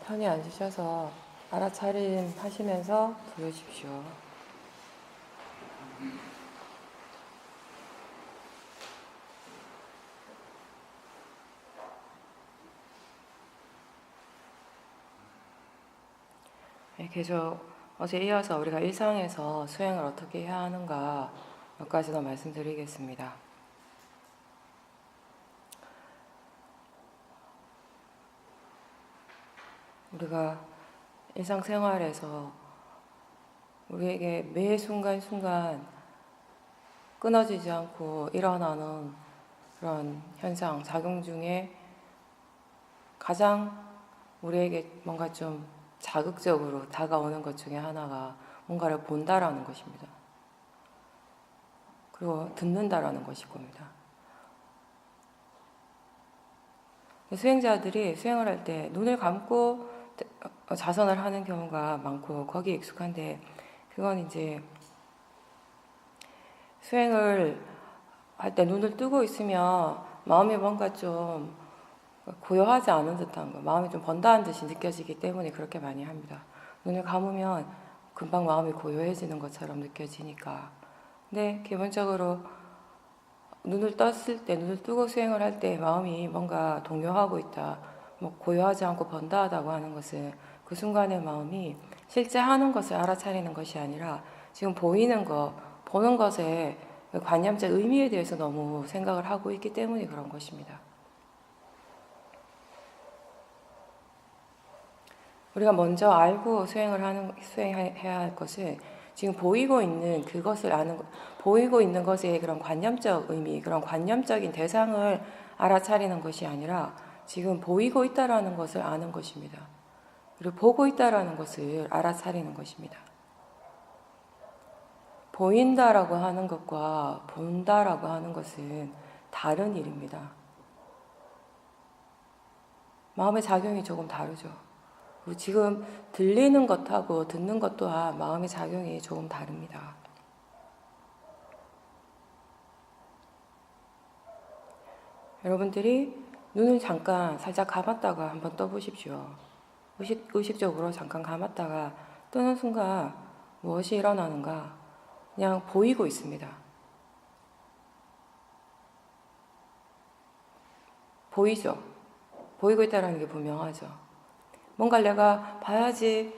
편히 앉으셔서 알아차림 하시면서 부르십시오. 계속 어제 이어서 우리가 일상에서 수행을 어떻게 해야 하는가 몇 가지 더 말씀드리겠습니다. 우리가 일상생활에서 우리에게 매 순간순간 끊어지지 않고 일어나는 그런 현상, 작용 중에 가장 우리에게 뭔가 좀 자극적으로 다가오는 것 중에 하나가 뭔가를 본다라는 것입니다. 그리고 듣는다라는 것일 겁니다. 수행자들이 수행을 할 때 눈을 감고 자선을 하는 경우가 많고 거기에 익숙한데, 그건 이제 수행을 할 때 눈을 뜨고 있으면 마음이 뭔가 좀 고요하지 않은 듯한 거, 마음이 좀 번다한 듯이 느껴지기 때문에 그렇게 많이 합니다. 눈을 감으면 금방 마음이 고요해지는 것처럼 느껴지니까. 근데 기본적으로 눈을 떴을 때, 눈을 뜨고 수행을 할 때 마음이 뭔가 동요하고 있다, 뭐 고요하지 않고 번다하다고 하는 것은 그 순간의 마음이 실제 하는 것을 알아차리는 것이 아니라 지금 보이는 것, 보는 것에 관념적 의미에 대해서 너무 생각을 하고 있기 때문에 그런 것입니다. 우리가 먼저 알고 수행해야 할 것은 지금 보이고 있는 그것을 아는 것, 보이고 있는 것의 그런 관념적 의미, 그런 관념적인 대상을 알아차리는 것이 아니라 지금 보이고 있다라는 것을 아는 것입니다. 그리고 보고 있다라는 것을 알아차리는 것입니다. 보인다라고 하는 것과 본다라고 하는 것은 다른 일입니다. 마음의 작용이 조금 다르죠. 그리고 지금 들리는 것하고 듣는 것 또한 마음의 작용이 조금 다릅니다. 여러분들이 눈을 잠깐 살짝 감았다가 한번 떠보십시오. 의식적으로 잠깐 감았다가 뜨는 순간 무엇이 일어나는가? 그냥 보이고 있습니다. 보이죠? 보이고 있다는 게 분명하죠. 뭔가 내가 봐야지,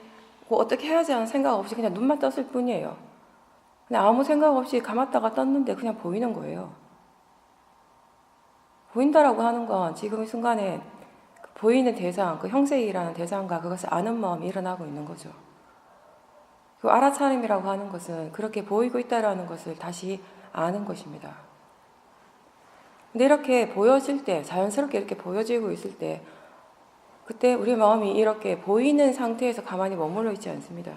뭐 어떻게 해야지 하는 생각 없이 그냥 눈만 떴을 뿐이에요. 그냥 아무 생각 없이 감았다가 떴는데 그냥 보이는 거예요. 보인다라고 하는 건 지금 이 순간에 그 보이는 대상, 그 형세이라는 대상과 그것을 아는 마음이 일어나고 있는 거죠. 그 알아차림이라고 하는 것은 그렇게 보이고 있다라는 것을 다시 아는 것입니다. 근데 이렇게 보여질 때, 자연스럽게 이렇게 보여지고 있을 때, 그때 우리 마음이 이렇게 보이는 상태에서 가만히 머물러 있지 않습니다.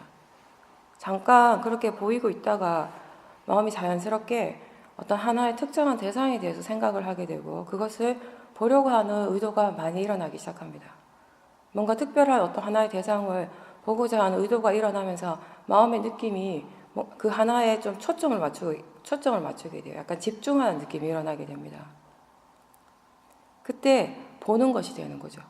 잠깐 그렇게 보이고 있다가 마음이 자연스럽게 어떤 하나의 특정한 대상에 대해서 생각을 하게 되고 그것을 보려고 하는 의도가 많이 일어나기 시작합니다. 뭔가 특별한 어떤 하나의 대상을 보고자 하는 의도가 일어나면서 마음의 느낌이 그 하나에 좀 초점을 맞추게 돼요. 약간 집중하는 느낌이 일어나게 됩니다. 그때 보는 것이 되는 거죠.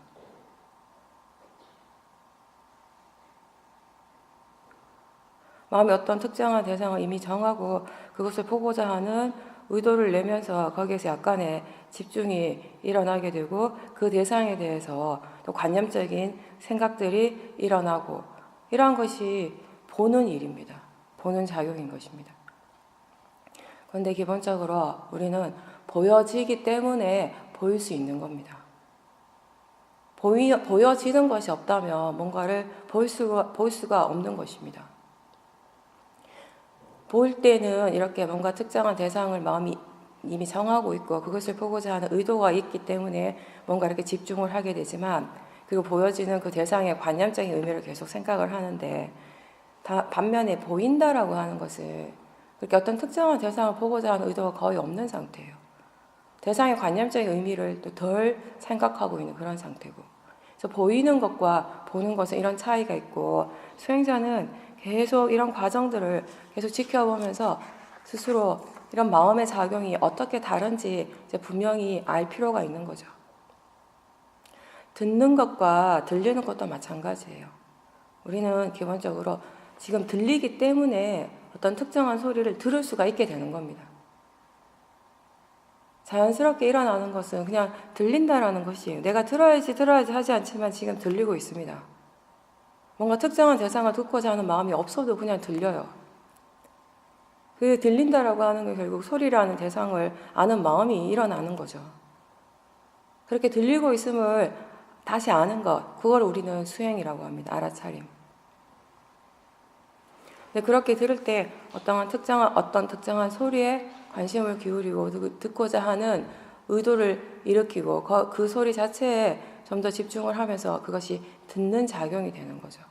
마음이 어떤 특정한 대상을 이미 정하고 그것을 보고자 하는 의도를 내면서 거기에서 약간의 집중이 일어나게 되고 그 대상에 대해서 또 관념적인 생각들이 일어나고, 이러한 것이 보는 일입니다. 보는 작용인 것입니다. 그런데 기본적으로 우리는 보여지기 때문에 보일 수 있는 겁니다. 보여지는 것이 없다면 뭔가를 볼 수가 없는 것입니다. 볼 때는 이렇게 뭔가 특정한 대상을 마음이 이미 정하고 있고 그것을 보고자 하는 의도가 있기 때문에 뭔가 이렇게 집중을 하게 되지만, 그리고 보여지는 그 대상의 관념적인 의미를 계속 생각을 하는데, 반면에 보인다라고 하는 것은 그렇게 어떤 특정한 대상을 보고자 하는 의도가 거의 없는 상태예요. 대상의 관념적인 의미를 또 덜 생각하고 있는 그런 상태고, 그래서 보이는 것과 보는 것은 이런 차이가 있고, 수행자는 계속 이런 과정들을 계속 지켜보면서 스스로 이런 마음의 작용이 어떻게 다른지 이제 분명히 알 필요가 있는 거죠. 듣는 것과 들리는 것도 마찬가지예요. 우리는 기본적으로 지금 들리기 때문에 어떤 특정한 소리를 들을 수가 있게 되는 겁니다. 자연스럽게 일어나는 것은 그냥 들린다라는 것이에요. 내가 들어야지 하지 않지만 지금 들리고 있습니다. 뭔가 특정한 대상을 듣고자 하는 마음이 없어도 그냥 들려요. 그 들린다라고 하는 게 결국 소리라는 대상을 아는 마음이 일어나는 거죠. 그렇게 들리고 있음을 다시 아는 것, 그걸 우리는 수행이라고 합니다. 알아차림. 근데 그렇게 들을 때 어떤 특정한 소리에 관심을 기울이고 듣고자 하는 의도를 일으키고 그 소리 자체에 좀 더 집중을 하면서 그것이 듣는 작용이 되는 거죠.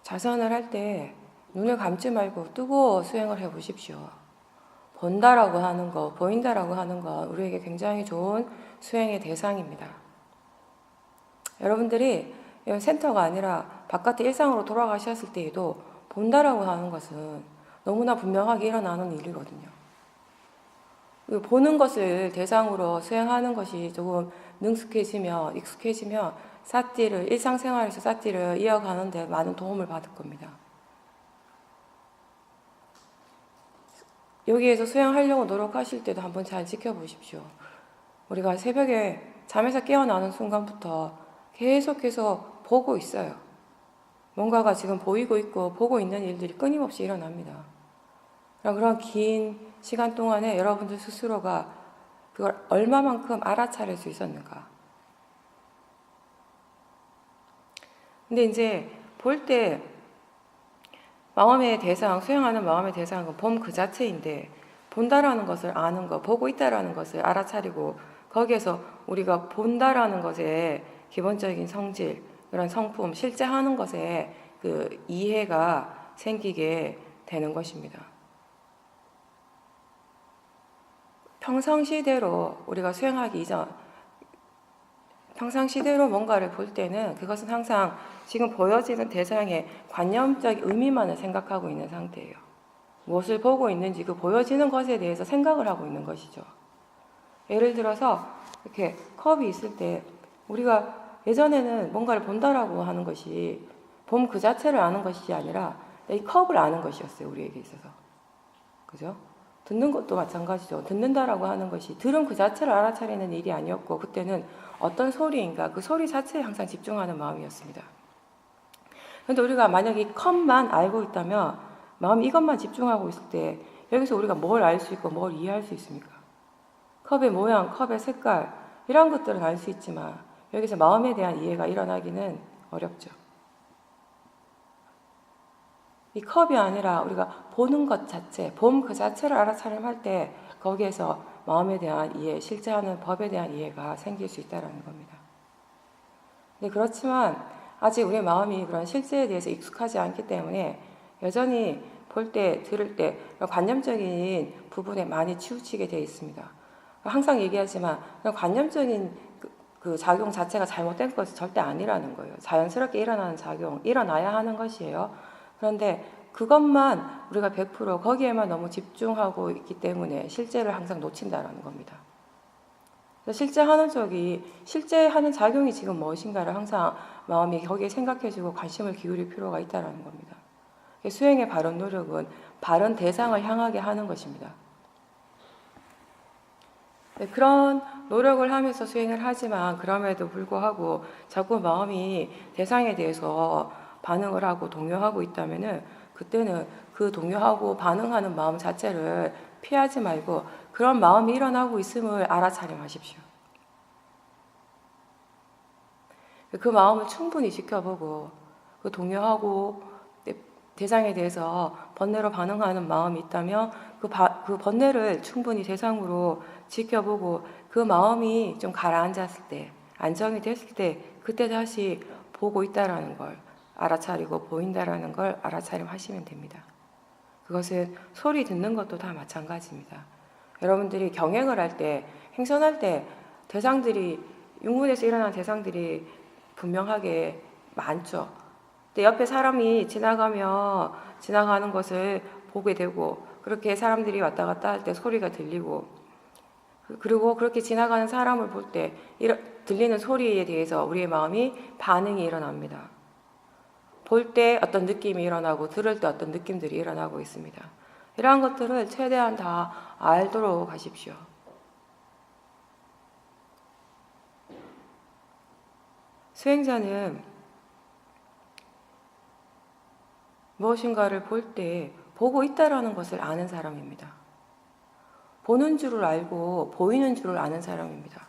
자선을 할 때 눈을 감지 말고 뜨고 수행을 해 보십시오. 본다라고 하는 거, 보인다라고 하는 건 우리에게 굉장히 좋은 수행의 대상입니다. 여러분들이 센터가 아니라 바깥의 일상으로 돌아가셨을 때에도 본다라고 하는 것은 너무나 분명하게 일어나는 일이거든요. 보는 것을 대상으로 수행하는 것이 조금 능숙해지면, 익숙해지면 일상생활에서 사티를 이어가는 데 많은 도움을 받을 겁니다. 여기에서 수행하려고 노력하실 때도 한번 잘 지켜보십시오. 우리가 새벽에 잠에서 깨어나는 순간부터 계속해서 보고 있어요. 뭔가가 지금 보이고 있고 보고 있는 일들이 끊임없이 일어납니다. 그런 긴 시간 동안에 여러분들 스스로가 그걸 얼마만큼 알아차릴 수 있었는가. 근데 이제 볼 때 마음의 대상, 수행하는 마음의 대상은 봄 그 자체인데 본다라는 것을 아는 것, 보고 있다라는 것을 알아차리고 거기에서 우리가 본다라는 것에 기본적인 성질, 그런 성품, 실제 하는 것에 그 이해가 생기게 되는 것입니다. 평상시대로 우리가 수행하기 이전, 평상시대로 뭔가를 볼 때는 그것은 항상 지금 보여지는 대상의 관념적 의미만을 생각하고 있는 상태예요. 무엇을 보고 있는지 그 보여지는 것에 대해서 생각을 하고 있는 것이죠. 예를 들어서 이렇게 컵이 있을 때 우리가 예전에는 뭔가를 본다라고 하는 것이 봄 그 자체를 아는 것이 아니라 이 컵을 아는 것이었어요. 우리에게 있어서. 그죠? 듣는 것도 마찬가지죠. 듣는다라고 하는 것이 들음 그 자체를 알아차리는 일이 아니었고 그때는 어떤 소리인가 그 소리 자체에 항상 집중하는 마음이었습니다. 그런데 우리가 만약 이 컵만 알고 있다면 마음이 이것만 집중하고 있을 때 여기서 우리가 뭘 알 수 있고 뭘 이해할 수 있습니까? 컵의 모양, 컵의 색깔 이런 것들은 알 수 있지만 여기서 마음에 대한 이해가 일어나기는 어렵죠. 이 컵이 아니라 우리가 보는 것 자체, 봄 그 자체를 알아차림할 때 거기에서 마음에 대한 이해, 실제 하는 법에 대한 이해가 생길 수 있다는 겁니다. 근데 그렇지만 아직 우리의 마음이 그런 실제에 대해서 익숙하지 않기 때문에 여전히 볼 때, 들을 때 관념적인 부분에 많이 치우치게 되어 있습니다. 항상 얘기하지만 관념적인 그 작용 자체가 잘못된 것은 절대 아니라는 거예요. 자연스럽게 일어나는 작용, 일어나야 하는 것이에요. 그런데 그것만 우리가 100% 거기에만 너무 집중하고 있기 때문에 실제를 항상 놓친다라는 겁니다. 실제 하는 작용이 지금 무엇인가를 항상 마음이 거기에 생각해주고 관심을 기울일 필요가 있다는 겁니다. 수행의 바른 노력은 바른 대상을 향하게 하는 것입니다. 그런 노력을 하면서 수행을 하지만 그럼에도 불구하고 자꾸 마음이 대상에 대해서 반응을 하고 동요하고 있다면은 그때는 그 동요하고 반응하는 마음 자체를 피하지 말고 그런 마음이 일어나고 있음을 알아차림하십시오. 그 마음을 충분히 지켜보고 그 동요하고 대상에 대해서 번뇌로 반응하는 마음이 있다면 그 번뇌를 충분히 대상으로 지켜보고 그 마음이 좀 가라앉았을 때, 안정이 됐을 때 그때 다시 보고 있다라는 걸 알아차리고 보인다라는 걸 알아차림하시면 됩니다. 그것은 소리 듣는 것도 다 마찬가지입니다. 여러분들이 경행을 할 때, 행선할 때 대상들이 육문에서 일어나는 대상들이 분명하게 많죠. 근데 옆에 사람이 지나가는 것을 보게 되고 그렇게 사람들이 왔다 갔다 할 때 소리가 들리고, 그리고 그렇게 지나가는 사람을 볼 때 들리는 소리에 대해서 우리의 마음이 반응이 일어납니다. 볼 때 어떤 느낌이 일어나고 들을 때 어떤 느낌들이 일어나고 있습니다. 이러한 것들을 최대한 다 알도록 하십시오. 수행자는 무엇인가를 볼 때 보고 있다라는 것을 아는 사람입니다. 보는 줄을 알고 보이는 줄을 아는 사람입니다.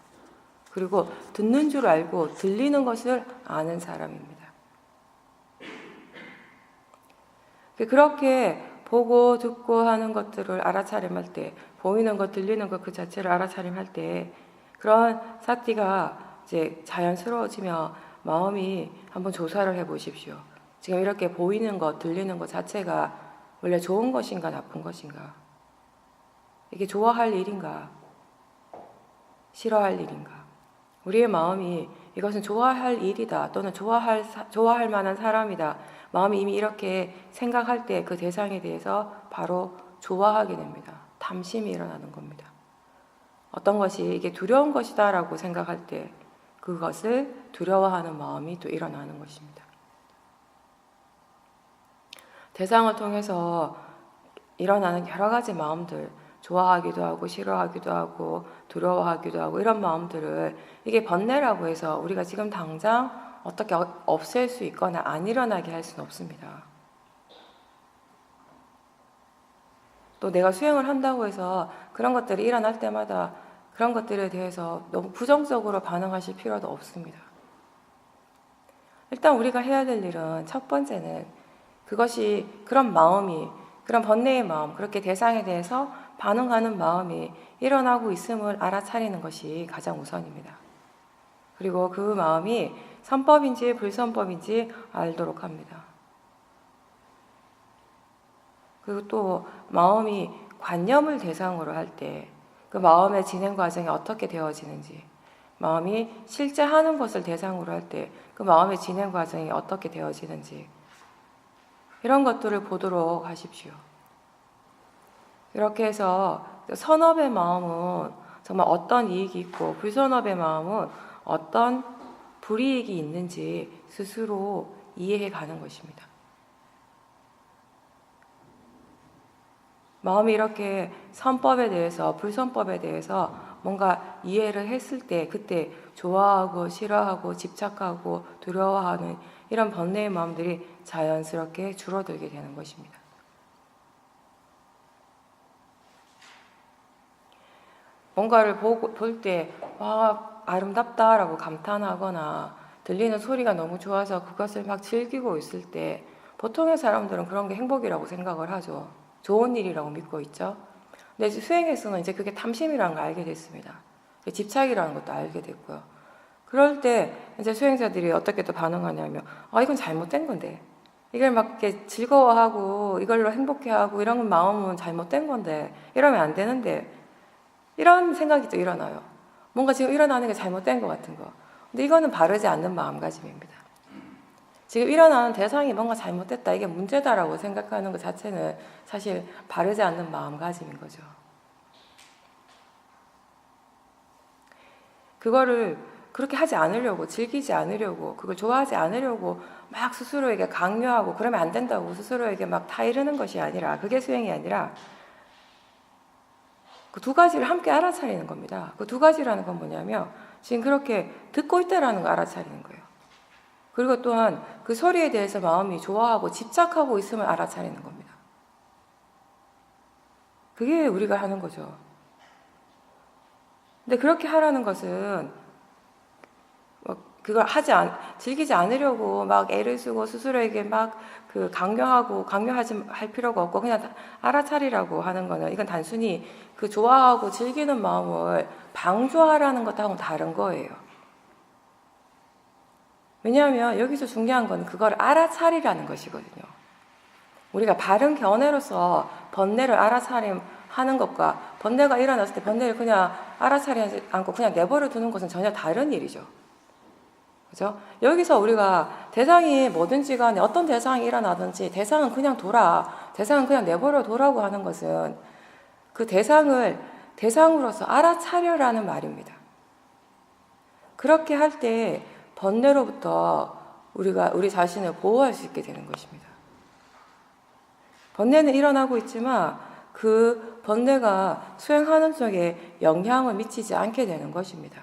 그리고 듣는 줄 알고 들리는 것을 아는 사람입니다. 그렇게 보고 듣고 하는 것들을 알아차림할 때, 보이는 것, 들리는 것 그 자체를 알아차림할 때 그런 사티가 이제 자연스러워지며 마음이 한번 조사를 해보십시오. 지금 이렇게 보이는 것, 들리는 것 자체가 원래 좋은 것인가 나쁜 것인가? 이게 좋아할 일인가? 싫어할 일인가? 우리의 마음이 이것은 좋아할 일이다 또는 좋아할 만한 사람이다. 마음이 이미 이렇게 생각할 때 그 대상에 대해서 바로 좋아하게 됩니다. 탐심이 일어나는 겁니다. 어떤 것이 이게 두려운 것이다라고 생각할 때 그것을 두려워하는 마음이 또 일어나는 것입니다. 대상을 통해서 일어나는 여러 가지 마음들, 좋아하기도 하고 싫어하기도 하고 두려워하기도 하고 이런 마음들을 이게 번뇌라고 해서 우리가 지금 당장 어떻게 없앨 수 있거나 안 일어나게 할 수는 없습니다. 또 내가 수행을 한다고 해서 그런 것들이 일어날 때마다 그런 것들에 대해서 너무 부정적으로 반응하실 필요도 없습니다. 일단 우리가 해야 될 일은 첫 번째는 그것이 그런 마음이 그런 번뇌의 마음, 그렇게 대상에 대해서 반응하는 마음이 일어나고 있음을 알아차리는 것이 가장 우선입니다. 그리고 그 마음이 선법인지 불선법인지 알도록 합니다. 그리고 또 마음이 관념을 대상으로 할 때 그 마음의 진행 과정이 어떻게 되어지는지, 마음이 실제 하는 것을 대상으로 할 때 그 마음의 진행 과정이 어떻게 되어지는지 이런 것들을 보도록 하십시오. 이렇게 해서 선업의 마음은 정말 어떤 이익이 있고 불선업의 마음은 어떤 불이익이 있는지 스스로 이해해 가는 것입니다. 마음이 이렇게 선법에 대해서 불선법에 대해서 뭔가 이해를 했을 때 그때 좋아하고 싫어하고 집착하고 두려워하는 이런 번뇌의 마음들이 자연스럽게 줄어들게 되는 것입니다. 뭔가를 볼 때 와, 아름답다라고 감탄하거나 들리는 소리가 너무 좋아서 그것을 막 즐기고 있을 때 보통의 사람들은 그런 게 행복이라고 생각을 하죠. 좋은 일이라고 믿고 있죠. 근데 수행에서는 이제 그게 탐심이라는 걸 알게 됐습니다. 집착이라는 것도 알게 됐고요. 그럴 때 이제 수행자들이 어떻게 또 반응하냐면 이건 잘못된 건데 이걸 막 이렇게 즐거워하고 이걸로 행복해하고 이런 마음은 잘못된 건데 이러면 안 되는데 이런 생각이 또 일어나요. 뭔가 지금 일어나는 게 잘못된 것 같은 거. 근데 이거는 바르지 않는 마음가짐입니다. 지금 일어나는 대상이 뭔가 잘못됐다, 이게 문제다라고 생각하는 것 자체는 사실 바르지 않는 마음가짐인 거죠. 그거를 그렇게 하지 않으려고, 즐기지 않으려고, 그걸 좋아하지 않으려고 막 스스로에게 강요하고 그러면 안 된다고 스스로에게 막 타이르는 것이 아니라, 그게 수행이 아니라 그 두 가지를 함께 알아차리는 겁니다. 그 두 가지라는 건 뭐냐면 지금 그렇게 듣고 있다라는 걸 알아차리는 거예요. 그리고 또한 그 소리에 대해서 마음이 좋아하고 집착하고 있음을 알아차리는 겁니다. 그게 우리가 하는 거죠. 근데 그렇게 하라는 것은 그걸 즐기지 않으려고 막 애를 쓰고 스스로에게 막 그 강요하지 할 필요가 없고 그냥 알아차리라고 하는 거는 이건 단순히 그 좋아하고 즐기는 마음을 방조하라는 것하고는 다른 거예요. 왜냐하면 여기서 중요한 건 그걸 알아차리라는 것이거든요. 우리가 바른 견해로서 번뇌를 알아차림하는 것과 번뇌가 일어났을 때 번뇌를 그냥 알아차리지 않고 그냥 내버려 두는 것은 전혀 다른 일이죠. 그죠? 여기서 우리가 대상이 뭐든지 간에 어떤 대상이 일어나든지 대상은 그냥 둬라. 대상은 그냥 내버려 둬라고 하는 것은 그 대상을 대상으로서 알아차려라는 말입니다. 그렇게 할 때 번뇌로부터 우리가 우리 자신을 보호할 수 있게 되는 것입니다. 번뇌는 일어나고 있지만 그 번뇌가 수행하는 쪽에 영향을 미치지 않게 되는 것입니다.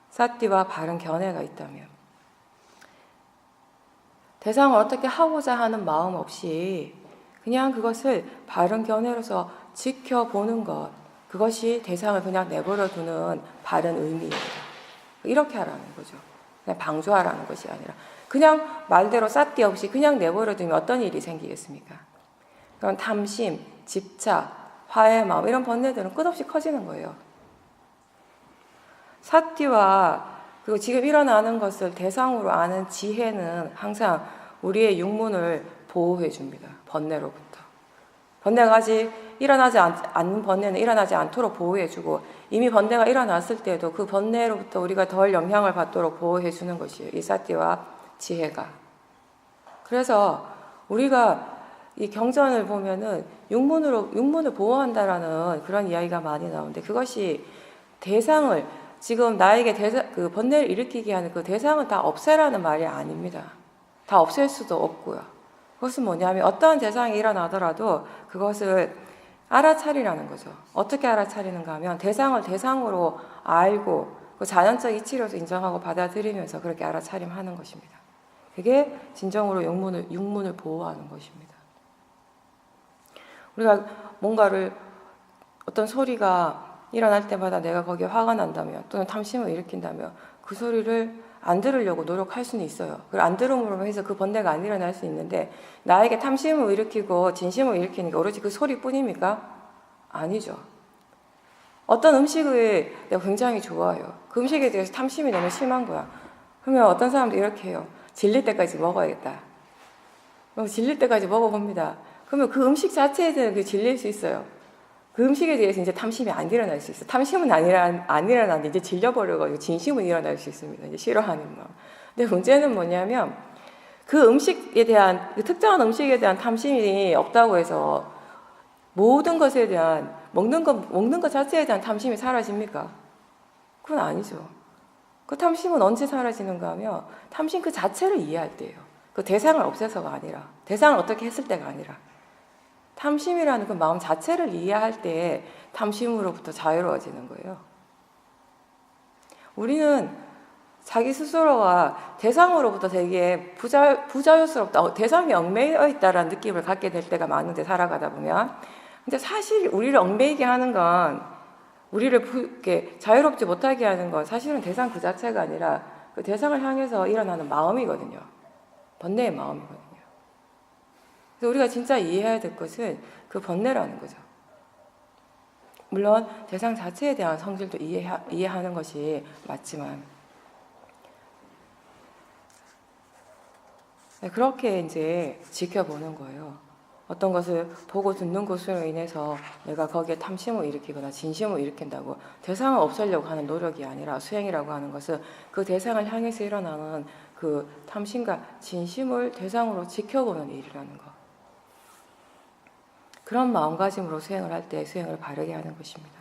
사띠와 바른 견해가 있다면 대상을 어떻게 하고자 하는 마음 없이 그냥 그것을 바른 견해로서 지켜보는 것, 그것이 대상을 그냥 내버려 두는 바른 의미입니다. 이렇게 하라는 거죠. 그냥 방조하라는 것이 아니라 그냥 말대로 쌌띠 없이 그냥 내버려 두면 어떤 일이 생기겠습니까? 그런 탐심, 집착, 화의 마음 이런 번뇌들은 끝없이 커지는 거예요. 사띠와 그리고 지금 일어나는 것을 대상으로 아는 지혜는 항상 우리의 육문을 보호해 줍니다. 번뇌로부터. 번뇌가 아직 일어나지 않는 번뇌는 일어나지 않도록 보호해 주고 이미 번뇌가 일어났을 때도 그 번뇌로부터 우리가 덜 영향을 받도록 보호해 주는 것이에요. 이 사띠와 지혜가. 그래서 우리가 이 경전을 보면은 육문을 보호한다라는 그런 이야기가 많이 나오는데 그것이 대상을 지금 나에게 그 번뇌를 일으키게 하는 그 대상은 다 없애라는 말이 아닙니다. 다 없앨 수도 없고요. 그것은 뭐냐면 어떠한 대상이 일어나더라도 그것을 알아차리라는 거죠. 어떻게 알아차리는가 하면 대상을 대상으로 알고 그 자연적 이치로서 인정하고 받아들이면서 그렇게 알아차림하는 것입니다. 그게 진정으로 육문을 보호하는 것입니다. 우리가 뭔가를 어떤 소리가 일어날 때마다 내가 거기에 화가 난다면 또는 탐심을 일으킨다면 그 소리를 안 들으려고 노력할 수는 있어요. 그걸 안 들음으로 해서 그 번뇌가 안 일어날 수 있는데 나에게 탐심을 일으키고 진심을 일으키는 게 오로지 그 소리뿐입니까? 아니죠. 어떤 음식을 내가 굉장히 좋아해요. 그 음식에 대해서 탐심이 너무 심한 거야. 그러면 어떤 사람도 이렇게 해요. 질릴 때까지 먹어야겠다. 질릴 때까지 먹어봅니다. 그러면 그 음식 자체에 대해서 질릴 수 있어요. 그 음식에 대해서 이제 탐심이 안 일어날 수 있어요. 탐심은 안 일어나는데 이제 질려버려가지고 진심은 일어날 수 있습니다. 이제 싫어하는 마음. 근데 문제는 뭐냐면 그 음식에 대한, 그 특정한 음식에 대한 탐심이 없다고 해서 모든 것에 대한, 먹는 것 자체에 대한 탐심이 사라집니까? 그건 아니죠. 그 탐심은 언제 사라지는가 하면 탐심 그 자체를 이해할 때예요. 그 대상을 없애서가 아니라, 대상을 어떻게 했을 때가 아니라 탐심이라는 그 마음 자체를 이해할 때 탐심으로부터 자유로워지는 거예요. 우리는 자기 스스로가 대상으로부터 되게 부자유스럽다, 대상에 얽매여 있다라는 느낌을 갖게 될 때가 많은데 살아가다 보면. 근데 사실 우리를 얽매이게 하는 건, 우리를 이렇게 자유롭지 못하게 하는 건 사실은 대상 그 자체가 아니라 그 대상을 향해서 일어나는 마음이거든요. 번뇌의 마음이거든요. 그래서 우리가 진짜 이해해야 될 것은 그 번뇌라는 거죠. 물론 대상 자체에 대한 성질도 이해하는 것이 맞지만 그렇게 이제 지켜보는 거예요. 어떤 것을 보고 듣는 것으로 인해서 내가 거기에 탐심을 일으키거나 진심을 일으킨다고 대상을 없애려고 하는 노력이 아니라 수행이라고 하는 것은 그 대상을 향해서 일어나는 그 탐심과 진심을 대상으로 지켜보는 일이라는 것. 그런 마음가짐으로 수행을 할 때 수행을 바르게 하는 것입니다.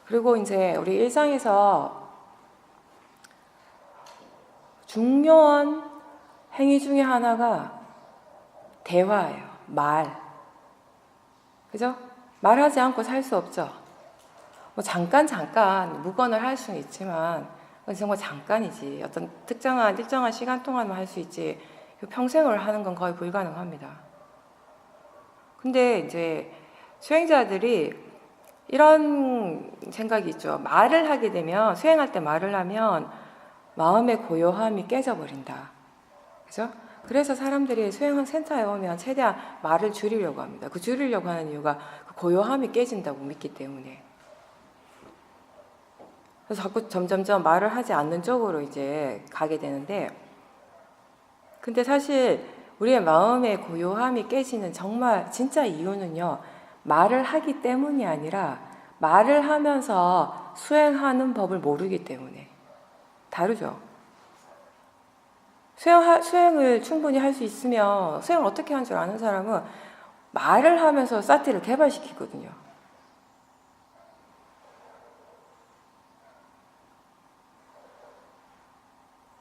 그리고 이제 우리 일상에서 중요한 행위 중에 하나가 대화예요. 말. 그죠? 말하지 않고 살 수 없죠. 뭐 잠깐 묵언을 할 수는 있지만 정말 잠깐이지. 어떤 일정한 시간 동안만 할 수 있지. 평생을 하는 건 거의 불가능합니다. 근데 이제 수행자들이 이런 생각이 있죠. 말을 하게 되면, 수행할 때 말을 하면 마음의 고요함이 깨져버린다. 그죠? 그래서 사람들이 수행한 센터에 오면 최대한 말을 줄이려고 합니다. 그 줄이려고 하는 이유가 그 고요함이 깨진다고 믿기 때문에. 그래서 자꾸 점점점 말을 하지 않는 쪽으로 이제 가게 되는데, 근데 사실 우리의 마음의 고요함이 깨지는 정말 진짜 이유는요, 말을 하기 때문이 아니라 말을 하면서 수행하는 법을 모르기 때문에. 다르죠. 수행을 충분히 할 수 있으면 수행을 어떻게 하는 줄 아는 사람은 말을 하면서 사티를 개발시키거든요.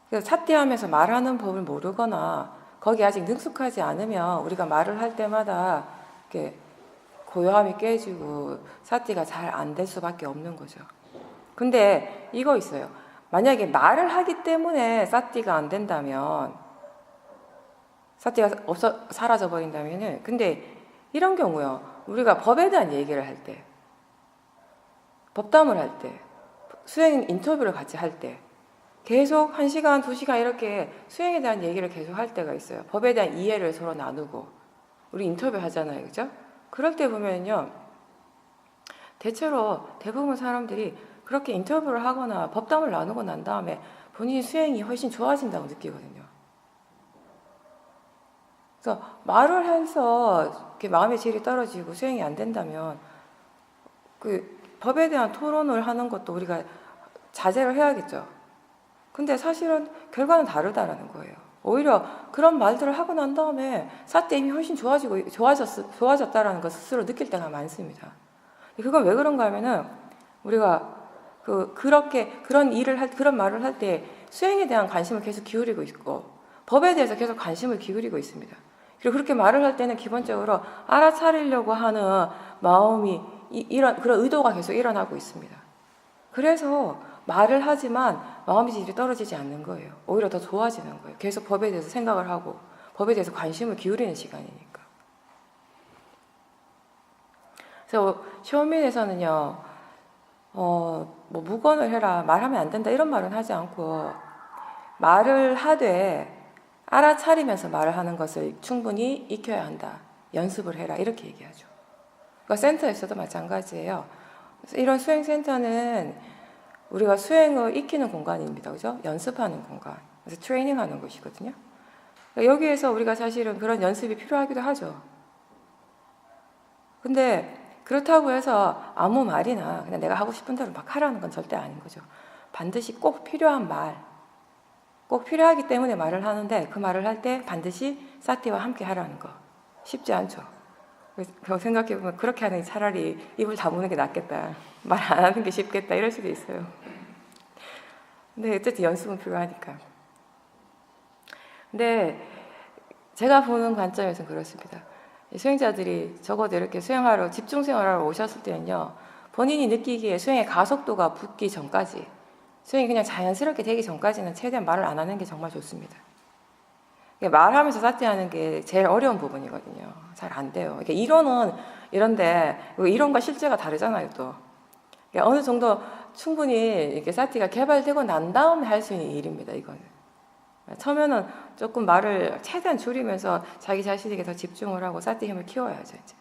그래서 사티하면서 말하는 법을 모르거나 거기 아직 능숙하지 않으면 우리가 말을 할 때마다 이렇게 고요함이 깨지고 사티가 잘 안 될 수밖에 없는 거죠. 근데 이거 있어요. 만약에 말을 하기 때문에 사티가 안 된다면, 사티가 사라져 버린다면은, 근데 이런 경우요. 우리가 법에 대한 얘기를 할 때, 법담을 할 때, 수행 인터뷰를 같이 할 때, 계속 1시간, 2시간 이렇게 수행에 대한 얘기를 계속 할 때가 있어요. 법에 대한 이해를 서로 나누고, 우리 인터뷰 하잖아요. 그죠? 그럴 때 보면요. 대체로 대부분 사람들이 그렇게 인터뷰를 하거나 법담을 나누고 난 다음에 본인이 수행이 훨씬 좋아진다고 느끼거든요. 그래서 말을 해서 이렇게 마음의 질이 떨어지고 수행이 안 된다면 그 법에 대한 토론을 하는 것도 우리가 자제를 해야겠죠. 근데 사실은 결과는 다르다라는 거예요. 오히려 그런 말들을 하고 난 다음에 사태 이미 훨씬 좋아졌다라는 걸 스스로 느낄 때가 많습니다. 그건 왜 그런가 하면은 우리가 그런 말을 할 때 수행에 대한 관심을 계속 기울이고 있고 법에 대해서 계속 관심을 기울이고 있습니다. 그리고 그렇게 말을 할 때는 기본적으로 알아차리려고 하는 마음이 그런 의도가 계속 일어나고 있습니다. 그래서 말을 하지만 마음의 질이 떨어지지 않는 거예요. 오히려 더 좋아지는 거예요. 계속 법에 대해서 생각을 하고 법에 대해서 관심을 기울이는 시간이니까. 그래서 시원민에서는요, 뭐 무건을 해라, 말하면 안 된다 이런 말은 하지 않고 말을 하되 알아차리면서 말을 하는 것을 충분히 익혀야 한다. 연습을 해라 이렇게 얘기하죠. 그러니까 센터에서도 마찬가지예요. 그래서 이런 수행센터는 우리가 수행을 익히는 공간입니다. 그죠? 연습하는 공간. 그래서 트레이닝하는 곳이거든요. 그러니까 여기에서 우리가 사실은 그런 연습이 필요하기도 하죠. 근데 그렇다고 해서 아무 말이나 그냥 내가 하고 싶은 대로 막 하라는 건 절대 아닌 거죠. 반드시 꼭 필요한 말, 꼭 필요하기 때문에 말을 하는데 그 말을 할 때 반드시 사티와 함께 하라는 거. 쉽지 않죠. 그래서 생각해보면 그렇게 하는 게 차라리 입을 다무는 게 낫겠다. 말 안 하는 게 쉽겠다. 이럴 수도 있어요. 근데 어쨌든 연습은 필요하니까. 근데 제가 보는 관점에서는 그렇습니다. 수행자들이 적어도 이렇게 수행하러, 집중 수행하러 오셨을 때는요, 본인이 느끼기에 수행의 가속도가 붙기 전까지, 수행이 그냥 자연스럽게 되기 전까지는 최대한 말을 안 하는 게 정말 좋습니다. 말하면서 사티하는 게 제일 어려운 부분이거든요. 잘 안 돼요. 이론은 이런데, 이론과 실제가 다르잖아요, 또. 어느 정도 충분히 이렇게 사티가 개발되고 난 다음에 할 수 있는 일입니다, 이거는. 처음에는 조금 말을 최대한 줄이면서 자기 자신에게 더 집중을 하고 사티 힘을 키워야죠, 이제.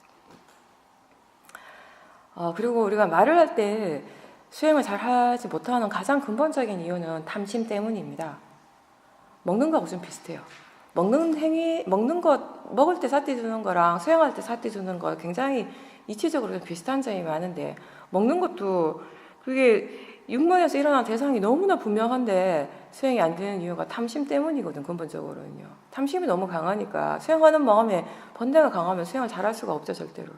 그리고 우리가 말을 할 때 수행을 잘 하지 못하는 가장 근본적인 이유는 탐심 때문입니다. 먹는 거하고 좀 비슷해요. 먹을 때 사티 주는 거랑 수행할 때 사티 주는 거 굉장히 이치적으로 좀 비슷한 점이 많은데, 먹는 것도 그게 육문에서 일어난 대상이 너무나 분명한데 수행이 안 되는 이유가 탐심 때문이거든, 근본적으로는요. 탐심이 너무 강하니까 수행하는 마음에 번뇌가 강하면 수행을 잘할 수가 없죠, 절대로.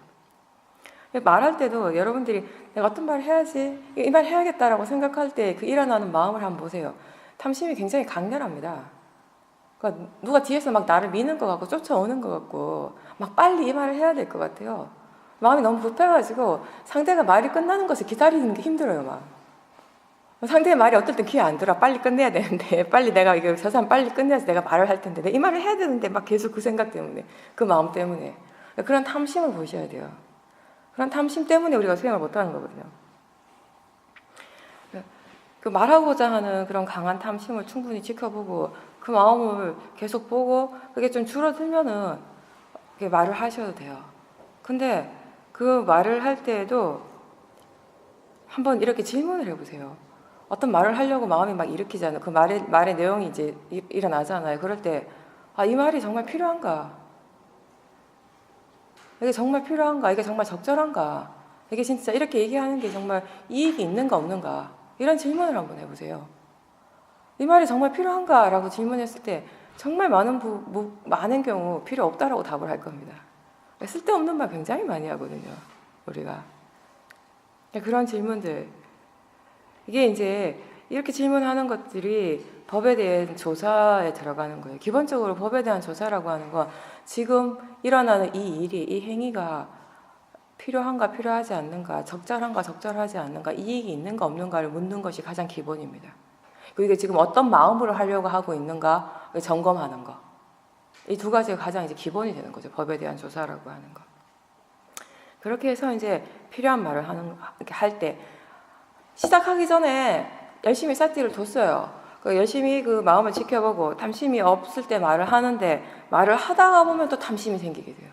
말할 때도 여러분들이 내가 어떤 말을 해야지, 이 말 해야겠다라고 생각할 때 그 일어나는 마음을 한번 보세요. 탐심이 굉장히 강렬합니다. 그러니까 누가 뒤에서 막 나를 미는 것 같고 쫓아오는 것 같고 막 빨리 이 말을 해야 될 것 같아요. 마음이 너무 급해가지고 상대가 말이 끝나는 것을 기다리는 게 힘들어요, 막. 상대의 말이 어떨 땐 귀에 안 들어. 빨리 끝내야 되는데, 빨리 내가 저 사람 빨리 끝내야지 내가 말을 할 텐데, 이 말을 해야 되는데 막 계속 그 생각 때문에, 그 마음 때문에. 그런 탐심을 보셔야 돼요. 그런 탐심 때문에 우리가 수행을 못하는 거거든요. 그 말하고자 하는 그런 강한 탐심을 충분히 지켜보고 그 마음을 계속 보고 그게 좀 줄어들면은 말을 하셔도 돼요. 근데 그 말을 할 때에도 한번 이렇게 질문을 해보세요. 어떤 말을 하려고 마음이 막 일으키잖아요. 그 말의 내용이 이제 일어나잖아요. 그럴 때, 이 말이 정말 필요한가? 이게 정말 필요한가? 이게 정말 적절한가? 이게 진짜 이렇게 얘기하는 게 정말 이익이 있는가 없는가? 이런 질문을 한번 해보세요. 이 말이 정말 필요한가라고 질문했을 때 정말 많은 경우 필요 없다라고 답을 할 겁니다. 쓸데없는 말 굉장히 많이 하거든요, 우리가. 그런 질문들. 이게 이제 이렇게 질문하는 것들이 법에 대한 조사에 들어가는 거예요. 기본적으로 법에 대한 조사라고 하는 건 지금 일어나는 이 일이, 이 행위가 필요한가, 필요하지 않는가, 적절한가, 적절하지 않는가, 이익이 있는가, 없는가를 묻는 것이 가장 기본입니다. 그리고 이게 지금 어떤 마음으로 하려고 하고 있는가 점검하는 거. 이 두 가지가 가장 이제 기본이 되는 거죠. 법에 대한 조사라고 하는 거. 그렇게 해서 이제 필요한 말을 할 때 시작하기 전에 열심히 쌀띠를 뒀어요. 열심히 그 마음을 지켜보고 탐심이 없을 때 말을 하는데 말을 하다가 보면 또 탐심이 생기게 돼요.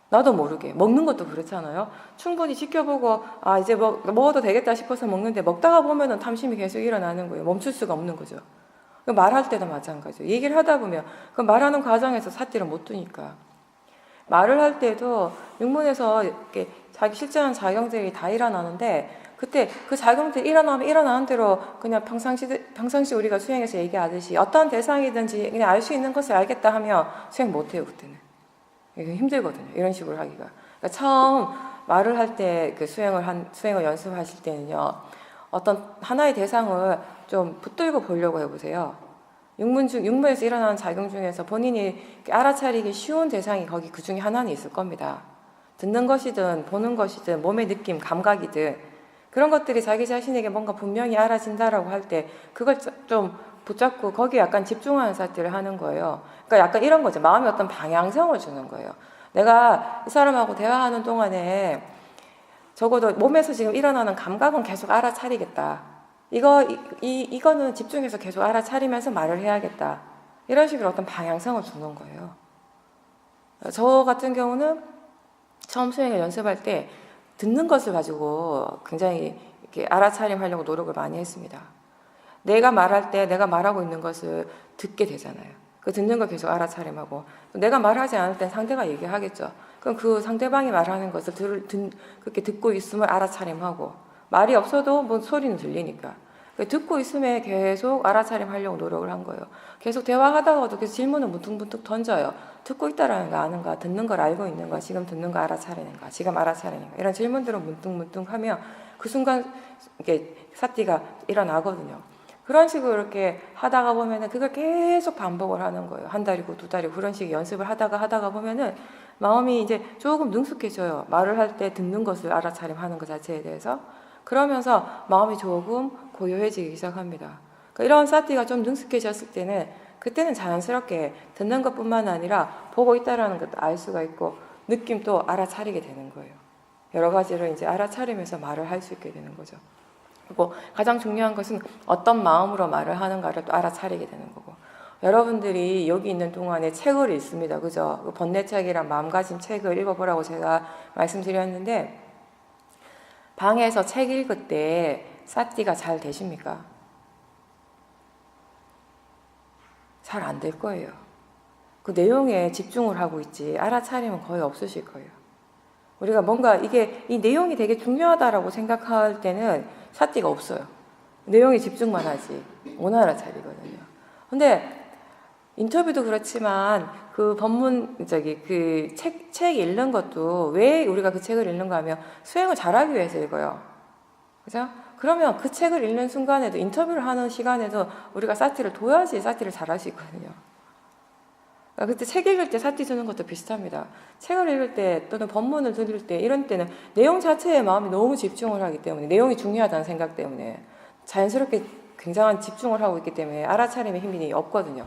나도 모르게. 먹는 것도 그렇잖아요. 충분히 지켜보고 이제 먹어도 되겠다 싶어서 먹는데 먹다가 보면은 탐심이 계속 일어나는 거예요. 멈출 수가 없는 거죠. 말할 때도 마찬가지예요. 얘기를 하다 보면 그 말하는 과정에서 삿띠를 못 두니까. 말을 할 때도 육문에서 이렇게 자기 실제한 작용들이 다 일어나는데 그때 그 작용들이 일어나면 일어나는 대로 그냥 평상시 우리가 수행에서 얘기하듯이 어떤 대상이든지 그냥 알 수 있는 것을 알겠다 하면 수행 못해요, 그때는. 힘들거든요. 이런 식으로 하기가. 그러니까 처음 말을 할 때 그 수행을 연습하실 때는요. 어떤 하나의 대상을 좀 붙들고 보려고 해보세요. 육문에서 일어나는 작용 중에서 본인이 알아차리기 쉬운 대상이 거기 그 중에 하나는 있을 겁니다. 듣는 것이든 보는 것이든 몸의 느낌, 감각이든 그런 것들이 자기 자신에게 뭔가 분명히 알아진다라고 할 때 그걸 좀 붙잡고 거기에 약간 집중하는 사태를 하는 거예요. 그러니까 약간 이런 거죠. 마음에 어떤 방향성을 주는 거예요. 내가 이 사람하고 대화하는 동안에 적어도 몸에서 지금 일어나는 감각은 계속 알아차리겠다. 이거는 집중해서 계속 알아차리면서 말을 해야겠다. 이런 식으로 어떤 방향성을 주는 거예요. 저 같은 경우는 처음 수행을 연습할 때 듣는 것을 가지고 굉장히 이렇게 알아차림하려고 노력을 많이 했습니다. 내가 말할 때 내가 말하고 있는 것을 듣게 되잖아요. 그 듣는 걸 계속 알아차림하고 내가 말하지 않을 땐 상대가 얘기하겠죠. 그럼 그 상대방이 말하는 것을 그렇게 듣고 있음을 알아차림하고 말이 없어도 뭐 소리는 들리니까 듣고 있음에 계속 알아차림하려고 노력을 한 거예요. 계속 대화하다가도 계속 질문을 문득문득 던져요. 듣고 있다라는 거 아는가, 듣는 걸 알고 있는가, 지금 듣는 거 알아차리는가, 지금 알아차리는가 이런 질문들을 문득문득 하면 그 순간 이게 사띠가 일어나거든요. 그런 식으로 이렇게 하다가 보면은 그걸 계속 반복을 하는 거예요. 한 달이고 두 달이고 그런 식의 연습을 하다가 보면은 마음이 이제 조금 능숙해져요. 말을 할 때 듣는 것을 알아차림하는 것 자체에 대해서. 그러면서 마음이 조금 고요해지기 시작합니다. 그러니까 이런 사띠가 좀 능숙해졌을 때는 그때는 자연스럽게 듣는 것뿐만 아니라 보고 있다라는 것도 알 수가 있고 느낌도 알아차리게 되는 거예요. 여러 가지를 이제 알아차리면서 말을 할 수 있게 되는 거죠. 그리고 가장 중요한 것은 어떤 마음으로 말을 하는가를 또 알아차리게 되는 거고. 여러분들이 여기 있는 동안에 책을 읽습니다. 그죠? 번뇌책이랑 마음가짐 책을 읽어보라고 제가 말씀드렸는데 방에서 책 읽을 때 사띠가 잘 되십니까? 잘 안 될 거예요. 그 내용에 집중을 하고 있지 알아차림은 거의 없으실 거예요. 우리가 뭔가 이 내용이 되게 중요하다라고 생각할 때는 사띠가 없어요. 내용에 집중만 하지 못 알아차리거든요. 근데 인터뷰도 그렇지만 그 책 읽는 것도 왜 우리가 그 책을 읽는가 하면 수행을 잘하기 위해서 읽어요. 그죠? 그러면 그 책을 읽는 순간에도 인터뷰를 하는 시간에도 우리가 사티를 둬야지 사티를 잘할 수 있거든요. 그때 책 읽을 때 사티 두는 것도 비슷합니다. 책을 읽을 때 또는 법문을 들을 때 이런 때는 내용 자체에 마음이 너무 집중을 하기 때문에 내용이 중요하다는 생각 때문에 자연스럽게 굉장한 집중을 하고 있기 때문에 알아차림의 힘이 없거든요.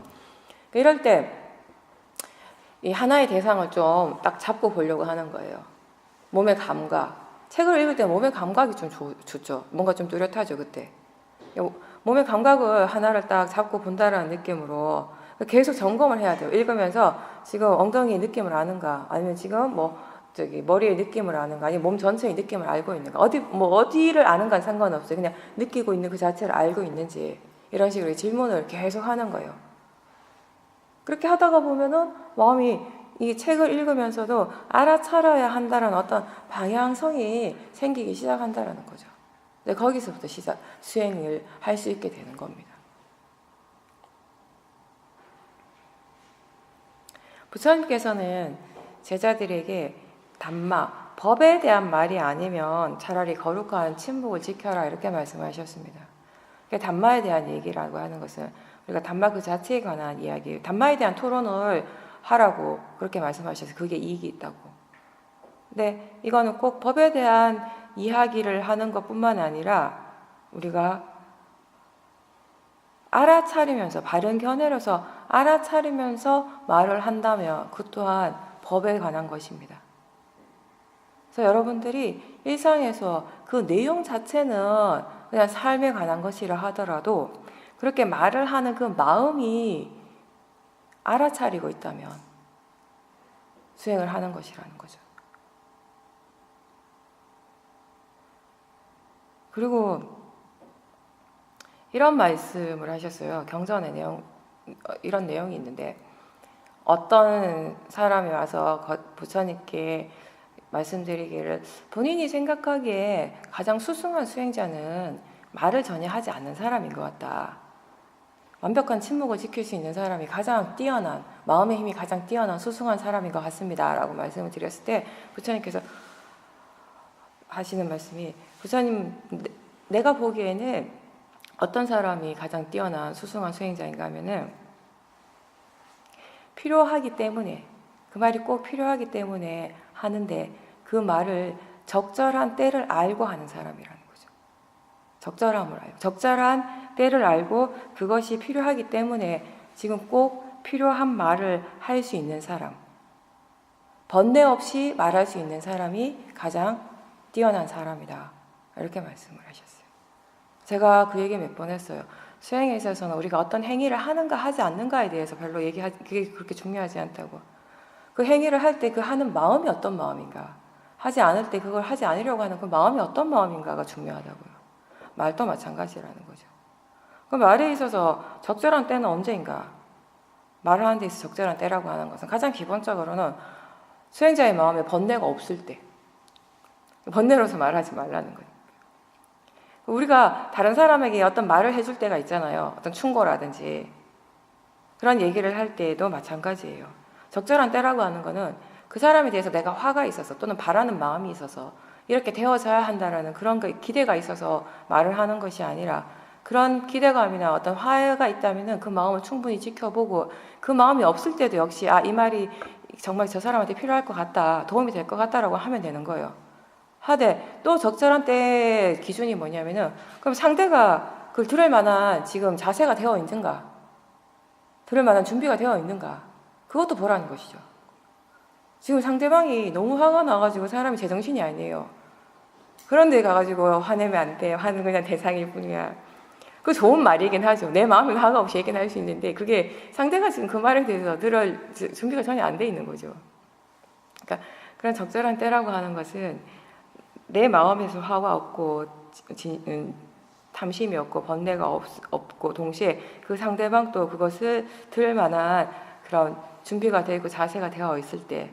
이럴 때 이 하나의 대상을 좀 딱 잡고 보려고 하는 거예요. 몸의 감각. 책을 읽을 때 몸의 감각이 좀 좋죠. 뭔가 좀 뚜렷하죠, 그때. 몸의 감각을 하나를 딱 잡고 본다라는 느낌으로 계속 점검을 해야 돼요. 읽으면서 지금 엉덩이의 느낌을 아는가, 아니면 지금 머리의 느낌을 아는가, 아니면 몸 전체의 느낌을 알고 있는가, 어디를 아는가는 상관없어요. 그냥 느끼고 있는 그 자체를 알고 있는지, 이런 식으로 질문을 계속 하는 거예요. 그렇게 하다가 보면은 마음이 이 책을 읽으면서도 알아차려야 한다는 어떤 방향성이 생기기 시작한다는 거죠. 거기서부터 수행을 할 수 있게 되는 겁니다. 부처님께서는 제자들에게 담마, 법에 대한 말이 아니면 차라리 거룩한 침묵을 지켜라 이렇게 말씀하셨습니다. 그러니까 담마에 대한 얘기라고 하는 것은 우리가 담마 그 자체에 관한 이야기, 담마에 대한 토론을 하라고 그렇게 말씀하셔서 그게 이익이 있다고. 근데 이거는 꼭 법에 대한 이야기를 하는 것뿐만 아니라 우리가 알아차리면서 바른 견해로서 알아차리면서 말을 한다면 그 또한 법에 관한 것입니다. 그래서 여러분들이 일상에서 그 내용 자체는 그냥 삶에 관한 것이라 하더라도 그렇게 말을 하는 그 마음이 알아차리고 있다면 수행을 하는 것이라는 거죠. 그리고 이런 말씀을 하셨어요. 경전의 내용, 이런 내용이 있는데 어떤 사람이 와서 부처님께 말씀드리기를 본인이 생각하기에 가장 수승한 수행자는 말을 전혀 하지 않는 사람인 것 같다. 완벽한 침묵을 지킬 수 있는 사람이 가장 뛰어난, 마음의 힘이 가장 뛰어난 수승한 사람인 것 같습니다. 라고 말씀을 드렸을 때 부처님께서 하시는 말씀이 부처님, 내가 보기에는 어떤 사람이 가장 뛰어난 수승한 수행자인가 하면은 필요하기 때문에 그 말이 꼭 필요하기 때문에 하는데 그 말을 적절한 때를 알고 하는 사람이라는 거죠. 적절함을 알고 적절한 때를 알고 그것이 필요하기 때문에 지금 꼭 필요한 말을 할 수 있는 사람, 번뇌 없이 말할 수 있는 사람이 가장 뛰어난 사람이다. 이렇게 말씀을 하셨어요. 제가 그 얘기 몇 번 했어요. 수행에 있어서는 우리가 어떤 행위를 하는가 하지 않는가에 대해서 별로 그게 그렇게 중요하지 않다고. 그 행위를 할 때 그 하는 마음이 어떤 마음인가, 하지 않을 때 그걸 하지 않으려고 하는 그 마음이 어떤 마음인가가 중요하다고요. 말도 마찬가지라는 거죠. 그 말에 있어서 적절한 때는 언제인가? 말을 하는 데 있어서 적절한 때라고 하는 것은 가장 기본적으로는 수행자의 마음에 번뇌가 없을 때, 번뇌로서 말하지 말라는 거예요. 우리가 다른 사람에게 어떤 말을 해줄 때가 있잖아요. 어떤 충고라든지 그런 얘기를 할 때에도 마찬가지예요. 적절한 때라고 하는 거는 그 사람에 대해서 내가 화가 있어서 또는 바라는 마음이 있어서 이렇게 되어져야 한다는 그런 기대가 있어서 말을 하는 것이 아니라 그런 기대감이나 어떤 화가 있다면 그 마음을 충분히 지켜보고 그 마음이 없을 때도 역시 이 말이 정말 저 사람한테 필요할 것 같다, 도움이 될 것 같다라고 하면 되는 거예요. 하되 또 적절한 때의 기준이 뭐냐면은 그럼 상대가 그걸 들을 만한 지금 자세가 되어 있는가, 들을 만한 준비가 되어 있는가, 그것도 보라는 것이죠. 지금 상대방이 너무 화가 나가지고 사람이 제정신이 아니에요. 그런데 가가지고 화내면 안 돼. 화는 그냥 대상일 뿐이야. 그 좋은 말이긴 하죠. 내 마음이 화가 없이 얘기는 할 수 있는데 그게 상대가 지금 그 말에 대해서 들을 준비가 전혀 안 돼 있는 거죠. 그러니까 그런 적절한 때라고 하는 것은 내 마음에서 화가 없고 탐심이 없고 번뇌가 없고 동시에 그 상대방도 그것을 들을 만한 그런 준비가 되고 자세가 되어 있을 때,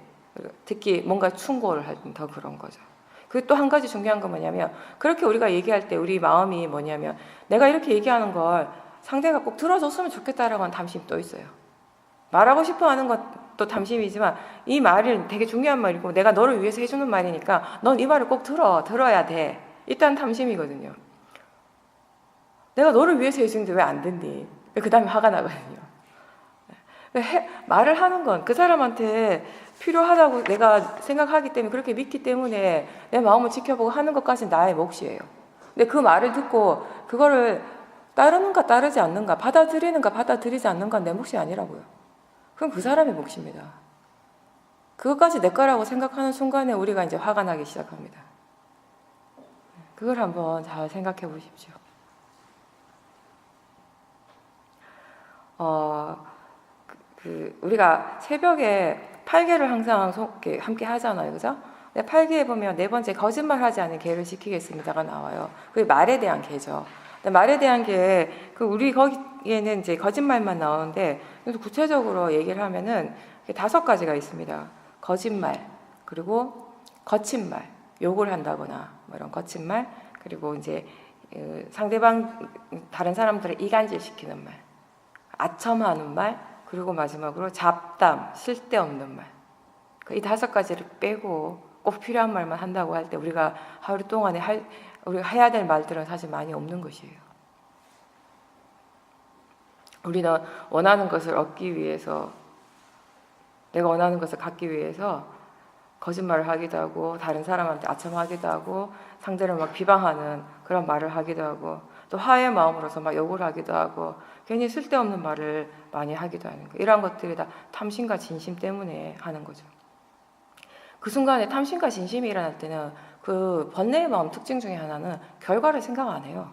특히 뭔가 충고를 할 때 더 그런 거죠. 그리고 또 한 가지 중요한 건 뭐냐면 그렇게 우리가 얘기할 때 우리 마음이 뭐냐면 내가 이렇게 얘기하는 걸 상대가 꼭 들어줬으면 좋겠다라고 하는 탐심이 또 있어요. 말하고 싶어 하는 것도 탐심이지만 이 말은 되게 중요한 말이고 내가 너를 위해서 해주는 말이니까 넌 이 말을 꼭 들어야 돼. 일단 탐심이거든요. 내가 너를 위해서 해주는데 왜 안 듣니? 그 다음에 화가 나거든요. 말을 하는 건 그 사람한테 필요하다고 내가 생각하기 때문에 그렇게 믿기 때문에 내 마음을 지켜보고 하는 것까지는 나의 몫이에요. 근데 그 말을 듣고 그거를 따르는가 따르지 않는가, 받아들이는가 받아들이지 않는가 내 몫이 아니라고요. 그럼 그 사람의 몫입니다. 그것까지 내 거라고 생각하는 순간에 우리가 이제 화가 나기 시작합니다. 그걸 한번 잘 생각해 보십시오. 우리가 새벽에 팔계를 항상 함께 하잖아요. 그죠? 근데 팔계에 보면 네 번째 거짓말하지 않은 계를 지키겠습니다가 나와요. 그게 말에 대한 계죠. 근데 말에 대한 게 우리 거기에는 이제 거짓말만 나오는데 그래서 구체적으로 얘기를 하면은 5가지가 있습니다. 거짓말, 그리고 거친 말, 욕을 한다거나 뭐 이런 거친 말, 그리고 이제 상대방 다른 사람들을 이간질 시키는 말, 아첨하는 말, 그리고 마지막으로 잡담, 쓸데없는 말. 이 5가지를 빼고 꼭 필요한 말만 한다고 할 때 우리가 하루 동안에 우리가 해야 될 말들은 사실 많이 없는 것이에요. 우리는 원하는 것을 얻기 위해서, 내가 원하는 것을 갖기 위해서 거짓말을 하기도 하고, 다른 사람한테 아첨하기도 하고, 상대를 막 비방하는 그런 말을 하기도 하고, 또 화해의 마음으로서 막 욕을 하기도 하고, 괜히 쓸데없는 말을 많이 하기도 하는 거예요. 이러한 것들이 다 탐심과 진심 때문에 하는 거죠. 그 순간에 탐심과 진심이 일어날 때는 그 번뇌의 마음 특징 중에 하나는 결과를 생각 안 해요.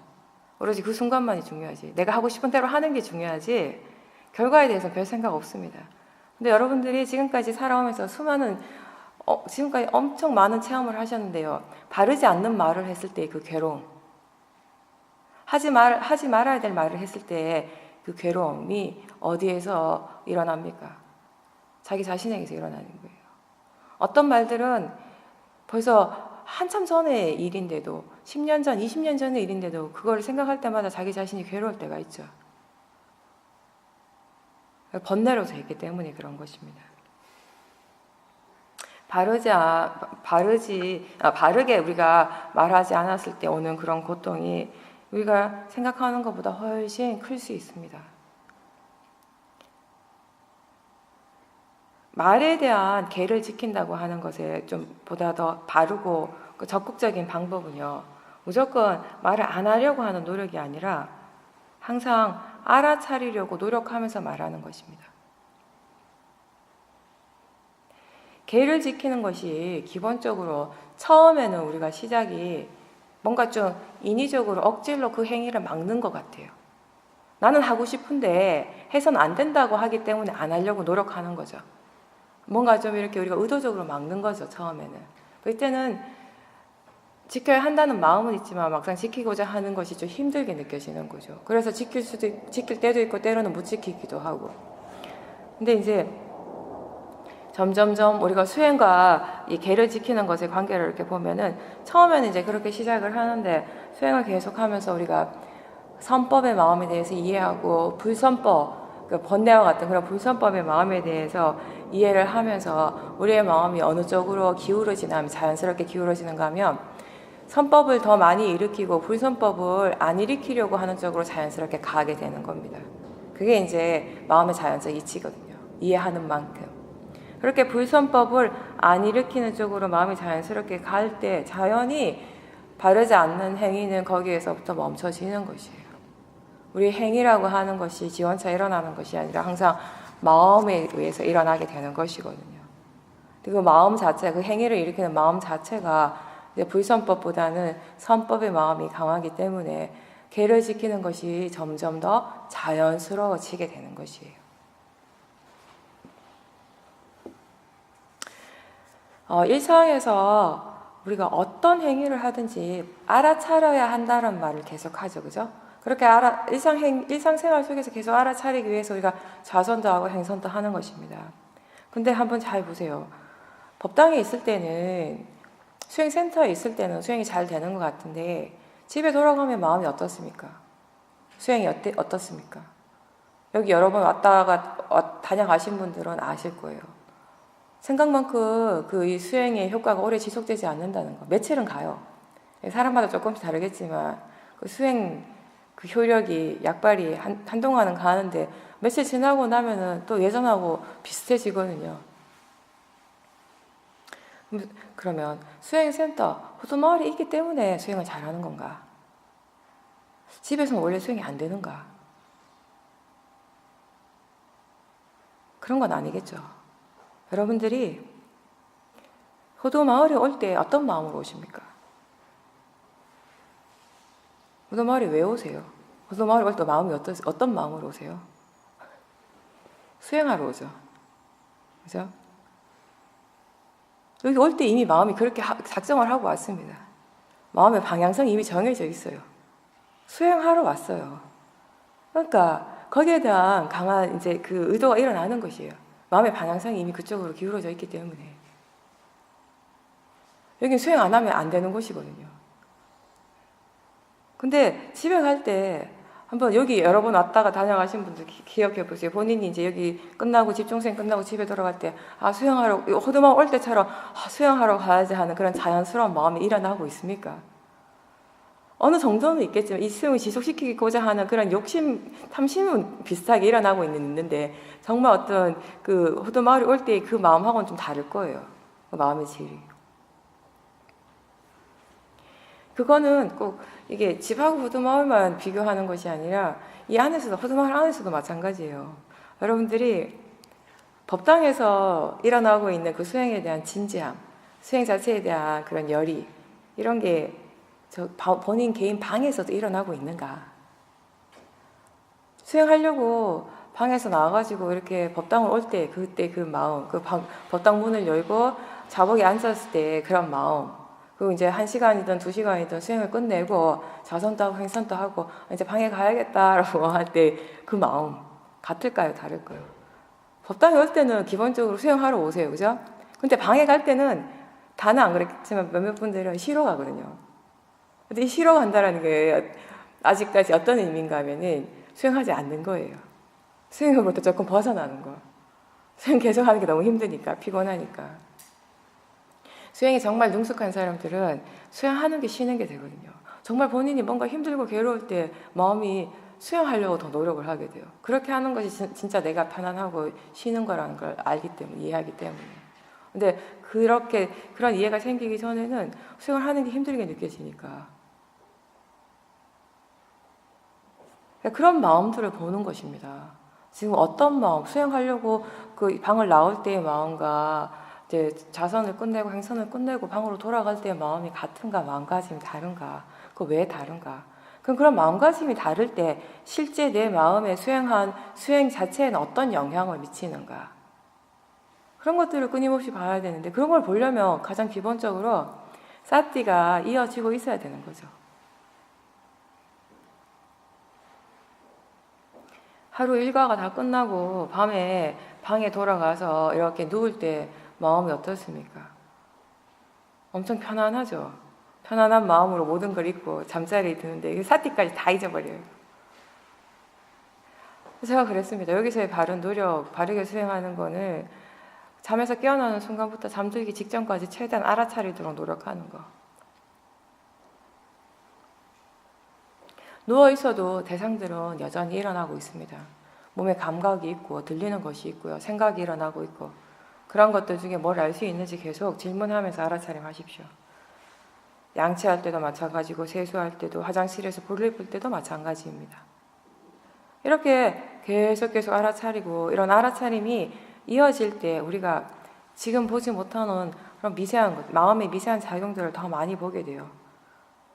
오로지 그 순간만이 중요하지. 내가 하고 싶은 대로 하는 게 중요하지 결과에 대해서 별 생각 없습니다. 근데 여러분들이 지금까지 살아오면서 지금까지 엄청 많은 체험을 하셨는데요. 바르지 않는 말을 했을 때의 그 괴로움, 하지 말아야 될 말을 했을 때의 그 괴로움이 어디에서 일어납니까? 자기 자신에게서 일어나는 거예요. 어떤 말들은 벌써 한참 전의 일인데도 10년 전, 20년 전의 일인데도 그걸 생각할 때마다 자기 자신이 괴로울 때가 있죠. 번뇌로 돼 있기 때문에 그런 것입니다. 바르게 우리가 말하지 않았을 때 오는 그런 고통이 우리가 생각하는 것보다 훨씬 클 수 있습니다. 말에 대한 계를 지킨다고 하는 것에 좀 보다 더 바르고 적극적인 방법은요, 무조건 말을 안 하려고 하는 노력이 아니라 항상 알아차리려고 노력하면서 말하는 것입니다. 계를 지키는 것이 기본적으로 처음에는 우리가 시작이 뭔가 좀 인위적으로 억지로 그 행위를 막는 것 같아요. 나는 하고 싶은데 해서는 안 된다고 하기 때문에 안 하려고 노력하는 거죠. 뭔가 좀 이렇게 우리가 의도적으로 막는 거죠, 처음에는. 이때는 지켜야 한다는 마음은 있지만 막상 지키고자 하는 것이 좀 힘들게 느껴지는 거죠. 그래서 지킬 때도 있고 때로는 못 지키기도 하고. 근데 이제 점점점 우리가 수행과 이 계를 지키는 것의 관계를 이렇게 보면은 처음에는 이제 그렇게 시작을 하는데 수행을 계속하면서 우리가 선법의 마음에 대해서 이해하고 불선법, 번뇌와 같은 그런 불선법의 마음에 대해서 이해를 하면서 우리의 마음이 어느 쪽으로 기울어지나 하면 자연스럽게 기울어지는가 하면 선법을 더 많이 일으키고 불선법을 안 일으키려고 하는 쪽으로 자연스럽게 가게 되는 겁니다. 그게 이제 마음의 자연적 이치거든요. 이해하는 만큼. 그렇게 불선법을 안 일으키는 쪽으로 마음이 자연스럽게 갈 때 자연히 바르지 않는 행위는 거기에서부터 멈춰지는 것이에요. 우리 행위라고 하는 것이 지원차 일어나는 것이 아니라 항상 마음에 의해서 일어나게 되는 것이거든요. 그 마음 자체, 그 행위를 일으키는 마음 자체가 이제 불선법보다는 선법의 마음이 강하기 때문에 계를 지키는 것이 점점 더 자연스러워지게 되는 것이에요. 일상에서 우리가 어떤 행위를 하든지 알아차려야 한다는 말을 계속 하죠, 그죠? 그렇게 일상생활 속에서 계속 알아차리기 위해서 우리가 좌선도 하고 행선도 하는 것입니다. 근데 한번 잘 보세요. 법당에 있을 때는, 수행센터에 있을 때는 수행이 잘 되는 것 같은데 집에 돌아가면 마음이 어떻습니까? 수행이 어떻습니까? 여기 여러 번 다녀가신 분들은 아실 거예요. 생각만큼 이 수행의 효과가 오래 지속되지 않는다는 거. 며칠은 가요. 사람마다 조금씩 다르겠지만 그 수행 그 효력이 약발이 한동안은 가는데 며칠 지나고 나면은 또 예전하고 비슷해지거든요. 그러면 수행센터, 호수마을이 있기 때문에 수행을 잘하는 건가? 집에서는 원래 수행이 안 되는가? 그런 건 아니겠죠. 여러분들이 호도마을에 올 때 어떤 마음으로 오십니까? 호도마을에 왜 오세요? 호도마을에 올 때 마음이 어떤 마음으로 오세요? 수행하러 오죠. 그죠? 여기 올 때 이미 마음이 그렇게 작정을 하고 왔습니다. 마음의 방향성이 이미 정해져 있어요. 수행하러 왔어요. 그러니까 거기에 대한 강한 이제 그 의도가 일어나는 것이에요. 마음의 방향성이 이미 그쪽으로 기울어져 있기 때문에. 여긴 수행 안 하면 안 되는 곳이거든요. 근데 집에 갈 때 한번 여기 여러 번 왔다가 다녀가신 분들 기억해 보세요. 본인이 이제 여기 끝나고 집중수행 끝나고 집에 돌아갈 때 수영하러 호두마을 올 때처럼 수영하러 가야지 하는 그런 자연스러운 마음이 일어나고 있습니까? 어느 정도는 있겠지만 이 수영을 지속시키고자 하는 그런 욕심, 탐심은 비슷하게 일어나고 있는데 정말 어떤 그 호두마을이 올 때 그 마음하고는 좀 다를 거예요. 그 마음의 질이. 그거는 꼭 이게 집하고 호두마을만 비교하는 것이 아니라 이 안에서도 호두마을 안에서도 마찬가지예요. 여러분들이 법당에서 일어나고 있는 그 수행에 대한 진지함, 수행 자체에 대한 그런 열의 이런 게 본인 개인 방에서도 일어나고 있는가? 수행하려고 방에서 나와가지고 이렇게 법당을 올 때 그때 그 마음, 법당 문을 열고 자복에 앉았을 때 그런 마음, 그리고 이제 1시간이든 2시간이든 수행을 끝내고 자선도 하고 행선도 하고 이제 방에 가야겠다라고 할 때 그 마음 같을까요? 다를까요? 법당에 올 때는 기본적으로 수행하러 오세요, 그죠? 근데 방에 갈 때는 다는 안 그랬지만 몇몇 분들은 쉬러 가거든요. 근데 이 쉬러 간다라는 게 아직까지 어떤 의미인가 하면은 수행하지 않는 거예요. 수행으로부터 조금 벗어나는 거. 수행 계속 하는 게 너무 힘드니까, 피곤하니까. 수행이 정말 능숙한 사람들은 수행하는 게 쉬는 게 되거든요. 정말 본인이 뭔가 힘들고 괴로울 때 마음이 수행하려고 더 노력을 하게 돼요. 그렇게 하는 것이 진짜 내가 편안하고 쉬는 거라는 걸 알기 때문에, 이해하기 때문에. 근데 그런 이해가 생기기 전에는 수행을 하는 게 힘들게 느껴지니까. 그런 마음들을 보는 것입니다. 지금 어떤 마음, 수행하려고 그 방을 나올 때의 마음과 이제 자선을 끝내고 행선을 끝내고 방으로 돌아갈 때의 마음이 같은가, 마음가짐이 다른가, 그 왜 다른가. 그럼 그런 마음가짐이 다를 때 실제 내 마음에 수행 자체에는 어떤 영향을 미치는가. 그런 것들을 끊임없이 봐야 되는데 그런 걸 보려면 가장 기본적으로 사티가 이어지고 있어야 되는 거죠. 하루 일과가 다 끝나고 밤에 방에 돌아가서 이렇게 누울 때 마음이 어떻습니까? 엄청 편안하죠. 편안한 마음으로 모든 걸 잊고 잠자리에 드는데 사티까지 다 잊어버려요. 제가 그랬습니다. 여기서의 바른 노력, 바르게 수행하는 거는 잠에서 깨어나는 순간부터 잠들기 직전까지 최대한 알아차리도록 노력하는 거. 누워있어도 대상들은 여전히 일어나고 있습니다. 몸에 감각이 있고 들리는 것이 있고요. 생각이 일어나고 있고 그런 것들 중에 뭘 알 수 있는지 계속 질문하면서 알아차림하십시오. 양치할 때도 마찬가지고 세수할 때도 화장실에서 볼일 볼 때도 마찬가지입니다. 이렇게 계속 알아차리고 이런 알아차림이 이어질 때 우리가 지금 보지 못하는 그런 미세한 것, 마음의 미세한 작용들을 더 많이 보게 돼요.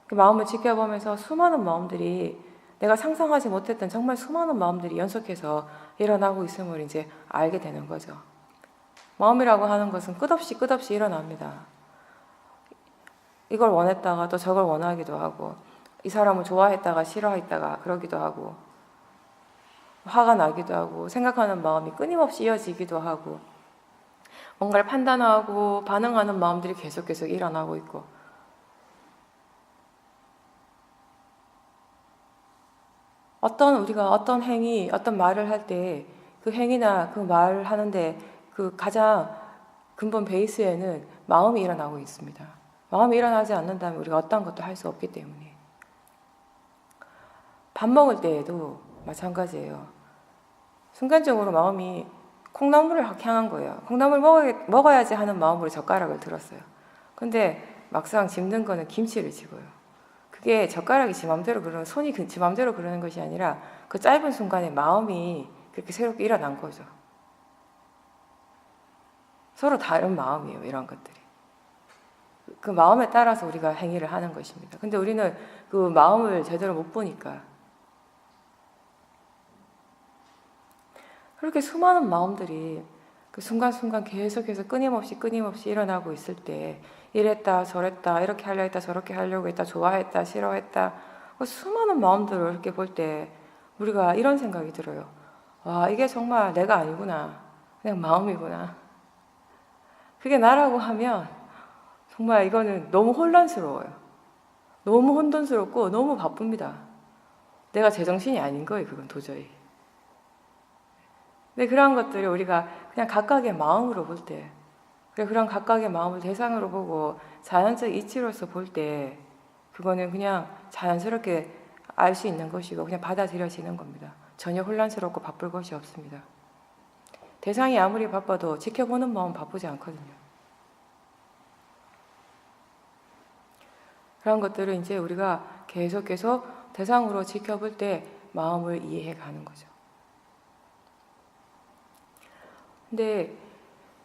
그 마음을 지켜보면서 수많은 마음들이 내가 상상하지 못했던 정말 수많은 마음들이 연속해서 일어나고 있음을 이제 알게 되는 거죠. 마음이라고 하는 것은 끝없이 일어납니다. 이걸 원했다가 또 저걸 원하기도 하고 이 사람을 좋아했다가 싫어했다가 그러기도 하고 화가 나기도 하고 생각하는 마음이 끊임없이 이어지기도 하고 뭔가를 판단하고 반응하는 마음들이 계속 일어나고 있고 우리가 어떤 행위, 어떤 말을 할 때 그 행위나 그 말을 하는데 그 가장 근본 베이스에는 마음이 일어나고 있습니다. 마음이 일어나지 않는다면 우리가 어떤 것도 할 수 없기 때문에. 밥 먹을 때에도 마찬가지예요. 순간적으로 마음이 콩나물을 향한 거예요. 콩나물 먹어야지 하는 마음으로 젓가락을 들었어요. 근데 막상 집는 거는 김치를 집어요. 그게 젓가락이 지 맘대로 그러는, 손이 지 맘대로 그러는 것이 아니라 그 짧은 순간에 마음이 그렇게 새롭게 일어난 거죠. 서로 다른 마음이에요, 이런 것들이. 그 마음에 따라서 우리가 행위를 하는 것입니다. 근데 우리는 그 마음을 제대로 못 보니까 그렇게 수많은 마음들이 그 순간순간 계속해서 끊임없이 일어나고 있을 때 이랬다 저랬다 이렇게 하려 했다 저렇게 하려고 했다 좋아했다 싫어했다 그 수많은 마음들을 이렇게 볼 때 우리가 이런 생각이 들어요. 와, 이게 정말 내가 아니구나. 그냥 마음이구나. 그게 나라고 하면 정말 이거는 너무 혼란스러워요. 너무 혼돈스럽고 너무 바쁩니다. 내가 제정신이 아닌 거예요. 그건 도저히. 근데 그런 것들을 우리가 그냥 각각의 마음으로 볼 때, 그런 각각의 마음을 대상으로 보고 자연적 이치로서 볼 때, 그거는 그냥 자연스럽게 알 수 있는 것이고 그냥 받아들여지는 겁니다. 전혀 혼란스럽고 바쁠 것이 없습니다. 대상이 아무리 바빠도 지켜보는 마음은 바쁘지 않거든요. 그런 것들을 이제 우리가 계속 대상으로 지켜볼 때 마음을 이해해 가는 거죠. 근데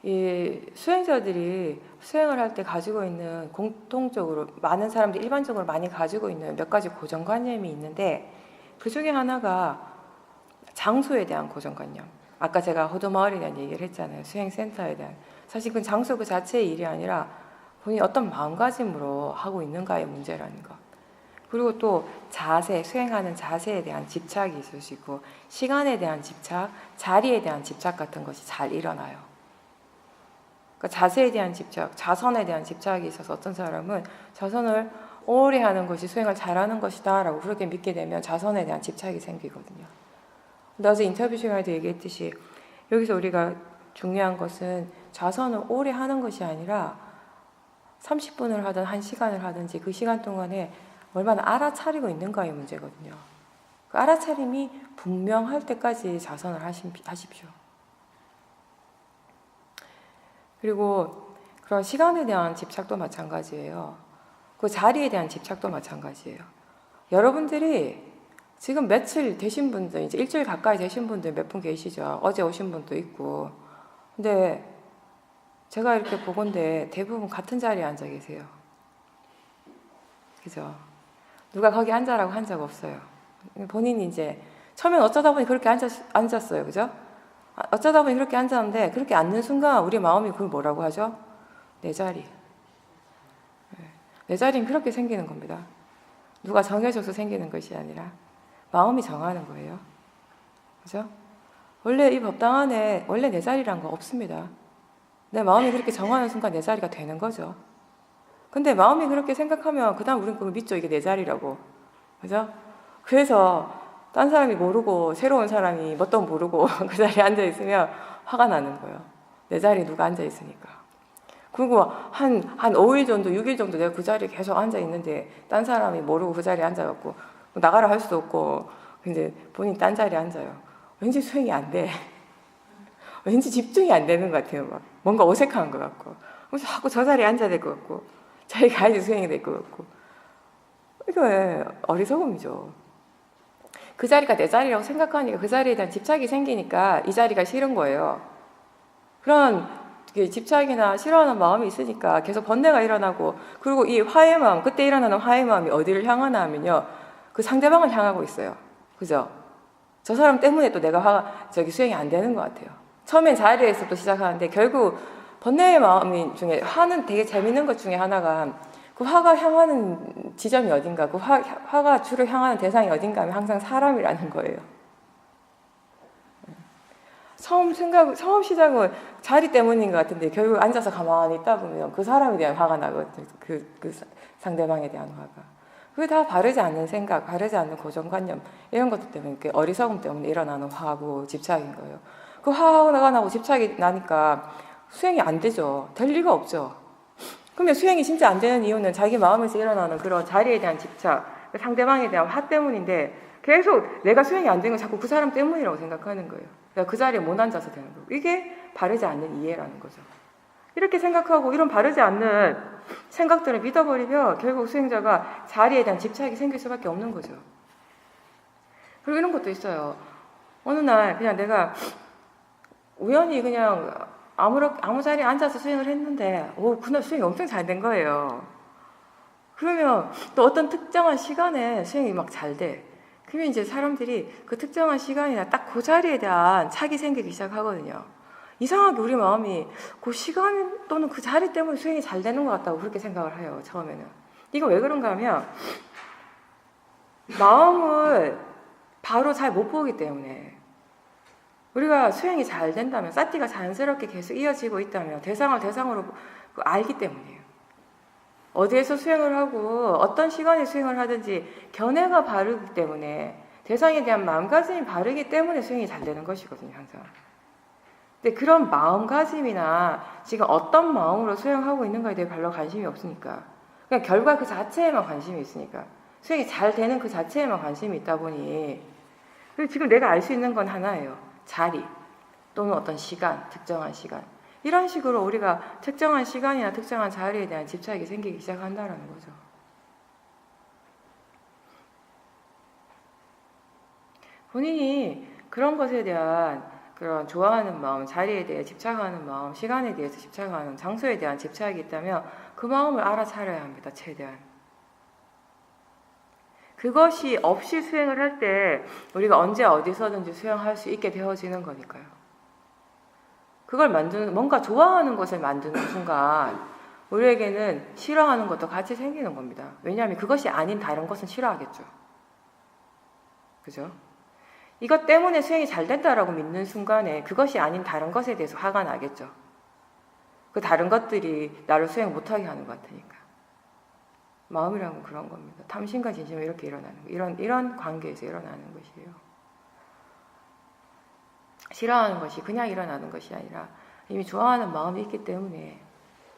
이 수행자들이 수행을 할 때 가지고 있는 공통적으로 많은 사람들이 일반적으로 많이 가지고 있는 몇 가지 고정관념이 있는데 그 중에 하나가 장소에 대한 고정관념. 아까 제가 호도마을에 대한 얘기를 했잖아요. 수행센터에 대한. 사실 그 장소 그 자체의 일이 아니라 본인이 어떤 마음가짐으로 하고 있는가의 문제라는 것. 그리고 또 자세, 수행하는 자세에 대한 집착이 있을 수 있고 시간에 대한 집착, 자리에 대한 집착 같은 것이 잘 일어나요. 그러니까 자세에 대한 집착, 자선에 대한 집착이 있어서 어떤 사람은 자선을 오래 하는 것이 수행을 잘하는 것이다 라고 그렇게 믿게 되면 자선에 대한 집착이 생기거든요. 근데 어제 인터뷰 시간에도 얘기했듯이 여기서 우리가 중요한 것은 자선을 오래 하는 것이 아니라 30분을 하든 1시간을 하든지 그 시간 동안에 얼마나 알아차리고 있는가의 문제거든요. 그 알아차림이 분명할 때까지 자선을 하십시오. 그리고 그런 시간에 대한 집착도 마찬가지예요. 그 자리에 대한 집착도 마찬가지예요. 여러분들이 지금 며칠 되신 분들, 이제 일주일 가까이 되신 분들 몇 분 계시죠. 어제 오신 분도 있고. 근데 제가 이렇게 보건대 대부분 같은 자리에 앉아 계세요. 그죠? 누가 거기 앉아라고 한 적 없어요. 본인이 이제 처음엔 어쩌다 보니 그렇게 앉았어요. 그죠? 어쩌다 보니 그렇게 앉았는데 그렇게 앉는 순간 우리 마음이 그걸 뭐라고 하죠? 내 자리. 내 자리는 그렇게 생기는 겁니다. 누가 정해줘서 생기는 것이 아니라 마음이 정하는 거예요. 그죠? 원래 이 법당 안에 원래 내 자리란 거 없습니다. 내 마음이 그렇게 정하는 순간 내 자리가 되는 거죠. 근데 마음이 그렇게 생각하면 그 다음 우리는 그걸 믿죠. 이게 내 자리라고. 그죠? 그래서 딴 사람이 모르고 새로운 사람이 뭣도 모르고 그 자리에 앉아있으면 화가 나는 거예요. 내 자리에 누가 앉아있으니까. 그리고 한 5일 정도, 6일 정도 내가 그 자리에 계속 앉아있는데 딴 사람이 모르고 그 자리에 앉아갖고 나가라 할 수도 없고 이제 본인 딴 자리에 앉아요. 왠지 수행이 안 돼. 왠지 집중이 안 되는 것 같아요. 막 뭔가 어색한 것 같고. 그래서 자꾸 저 자리에 앉아야 될 것 같고 자기 가야지 수행이 될 것 같고. 이거 어리석음이죠. 그 자리가 내 자리라고 생각하니까 그 자리에 대한 집착이 생기니까 이 자리가 싫은 거예요. 그런 집착이나 싫어하는 마음이 있으니까 계속 번뇌가 일어나고 그리고 이 화의 마음, 그때 일어나는 화의 마음이 어디를 향하나 하면요. 그 상대방을 향하고 있어요. 그죠? 저 사람 때문에 또 내가 수행이 안 되는 것 같아요. 처음엔 자리에서 또 시작하는데 결국 번뇌의 마음이 중에 화는 되게 재밌는 것 중에 하나가 그 화가 향하는 지점이 어딘가, 그 화가 주로 향하는 대상이 어딘가 하면 항상 사람이라는 거예요. 처음 시작은 자리 때문인 것 같은데 결국 앉아서 가만히 있다 보면 그 사람에 대한 화가 나거든요. 그 상대방에 대한 화가. 그게 다 바르지 않는 생각, 바르지 않는 고정관념 이런 것들 때문에 어리석음 때문에 일어나는 화하고 집착인 거예요. 그 화가 나고 집착이 나니까 수행이 안 되죠. 될 리가 없죠. 그러면 수행이 진짜 안 되는 이유는 자기 마음에서 일어나는 그런 자리에 대한 집착, 상대방에 대한 화 때문인데 계속 내가 수행이 안 되는 건 자꾸 그 사람 때문이라고 생각하는 거예요. 그러니까 그 자리에 못 앉아서 되는 거고. 이게 바르지 않는 이해라는 거죠. 이렇게 생각하고 이런 바르지 않는 생각들을 믿어버리면 결국 수행자가 자리에 대한 집착이 생길 수밖에 없는 거죠. 그리고 이런 것도 있어요. 어느 날 그냥 내가 우연히 그냥 아무 자리에 앉아서 수행을 했는데 그날 수행이 엄청 잘 된 거예요. 그러면 또 어떤 특정한 시간에 수행이 막 잘 돼. 그러면 이제 사람들이 그 특정한 시간이나 딱 그 자리에 대한 착이 생기기 시작하거든요. 이상하게 우리 마음이 그 시간 또는 그 자리 때문에 수행이 잘 되는 것 같다고 그렇게 생각을 해요. 처음에는. 이거 왜 그런가 하면 마음을 바로 잘 못 보기 때문에 우리가 수행이 잘 된다면 사티가 자연스럽게 계속 이어지고 있다면 대상을 대상으로 알기 때문이에요. 어디에서 수행을 하고 어떤 시간에 수행을 하든지 견해가 바르기 때문에 대상에 대한 마음가짐이 바르기 때문에 수행이 잘 되는 것이거든요, 항상. 근데 그런 마음가짐이나 지금 어떤 마음으로 수행하고 있는가에 대해 별로 관심이 없으니까, 그냥 결과 그 자체에만 관심이 있으니까, 수행이 잘 되는 그 자체에만 관심이 있다 보니, 지금 내가 알 수 있는 건 하나예요. 자리 또는 어떤 시간, 특정한 시간. 이런 식으로 우리가 특정한 시간이나 특정한 자리에 대한 집착이 생기기 시작한다는 거죠. 본인이 그런 것에 대한 그런 좋아하는 마음, 자리에 대해 집착하는 마음, 시간에 대해서 집착하는, 장소에 대한 집착이 있다면 그 마음을 알아차려야 합니다. 최대한. 그것이 없이 수행을 할 때 우리가 언제 어디서든지 수행할 수 있게 되어지는 거니까요. 그걸 만드는, 뭔가 좋아하는 것을 만드는 순간 우리에게는 싫어하는 것도 같이 생기는 겁니다. 왜냐하면 그것이 아닌 다른 것은 싫어하겠죠. 그죠? 이것 때문에 수행이 잘 된다라고 믿는 순간에 그것이 아닌 다른 것에 대해서 화가 나겠죠. 그 다른 것들이 나를 수행 못하게 하는 것 같으니까. 마음이라는 건 그런 겁니다. 탐심과 진심은 이렇게 일어나는 거예요. 이런 관계에서 일어나는 것이에요. 싫어하는 것이 그냥 일어나는 것이 아니라 이미 좋아하는 마음이 있기 때문에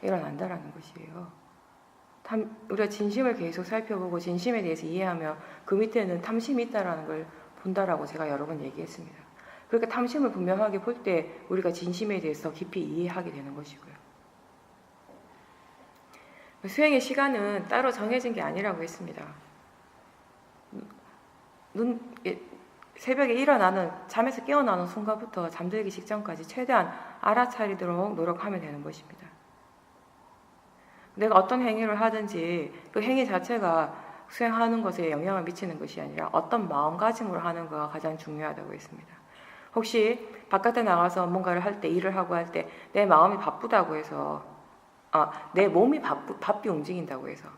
일어난다라는 것이에요. 우리가 진심을 계속 살펴보고 진심에 대해서 이해하며 그 밑에는 탐심이 있다라는 걸 본다라고 제가 여러 번 얘기했습니다. 그렇게 탐심을 분명하게 볼 때 우리가 진심에 대해서 깊이 이해하게 되는 것이고요. 수행의 시간은 따로 정해진 게 아니라고 했습니다. 새벽에 일어나는, 잠에서 깨어나는 순간부터 잠들기 직전까지 최대한 알아차리도록 노력하면 되는 것입니다. 내가 어떤 행위를 하든지 그 행위 자체가 수행하는 것에 영향을 미치는 것이 아니라 어떤 마음가짐으로 하는 거가 가장 중요하다고 했습니다. 혹시 바깥에 나가서 뭔가를 할 때, 일을 하고 할 때 내 마음이 바쁘다고 해서, 내 몸이 바삐 움직인다고 해서,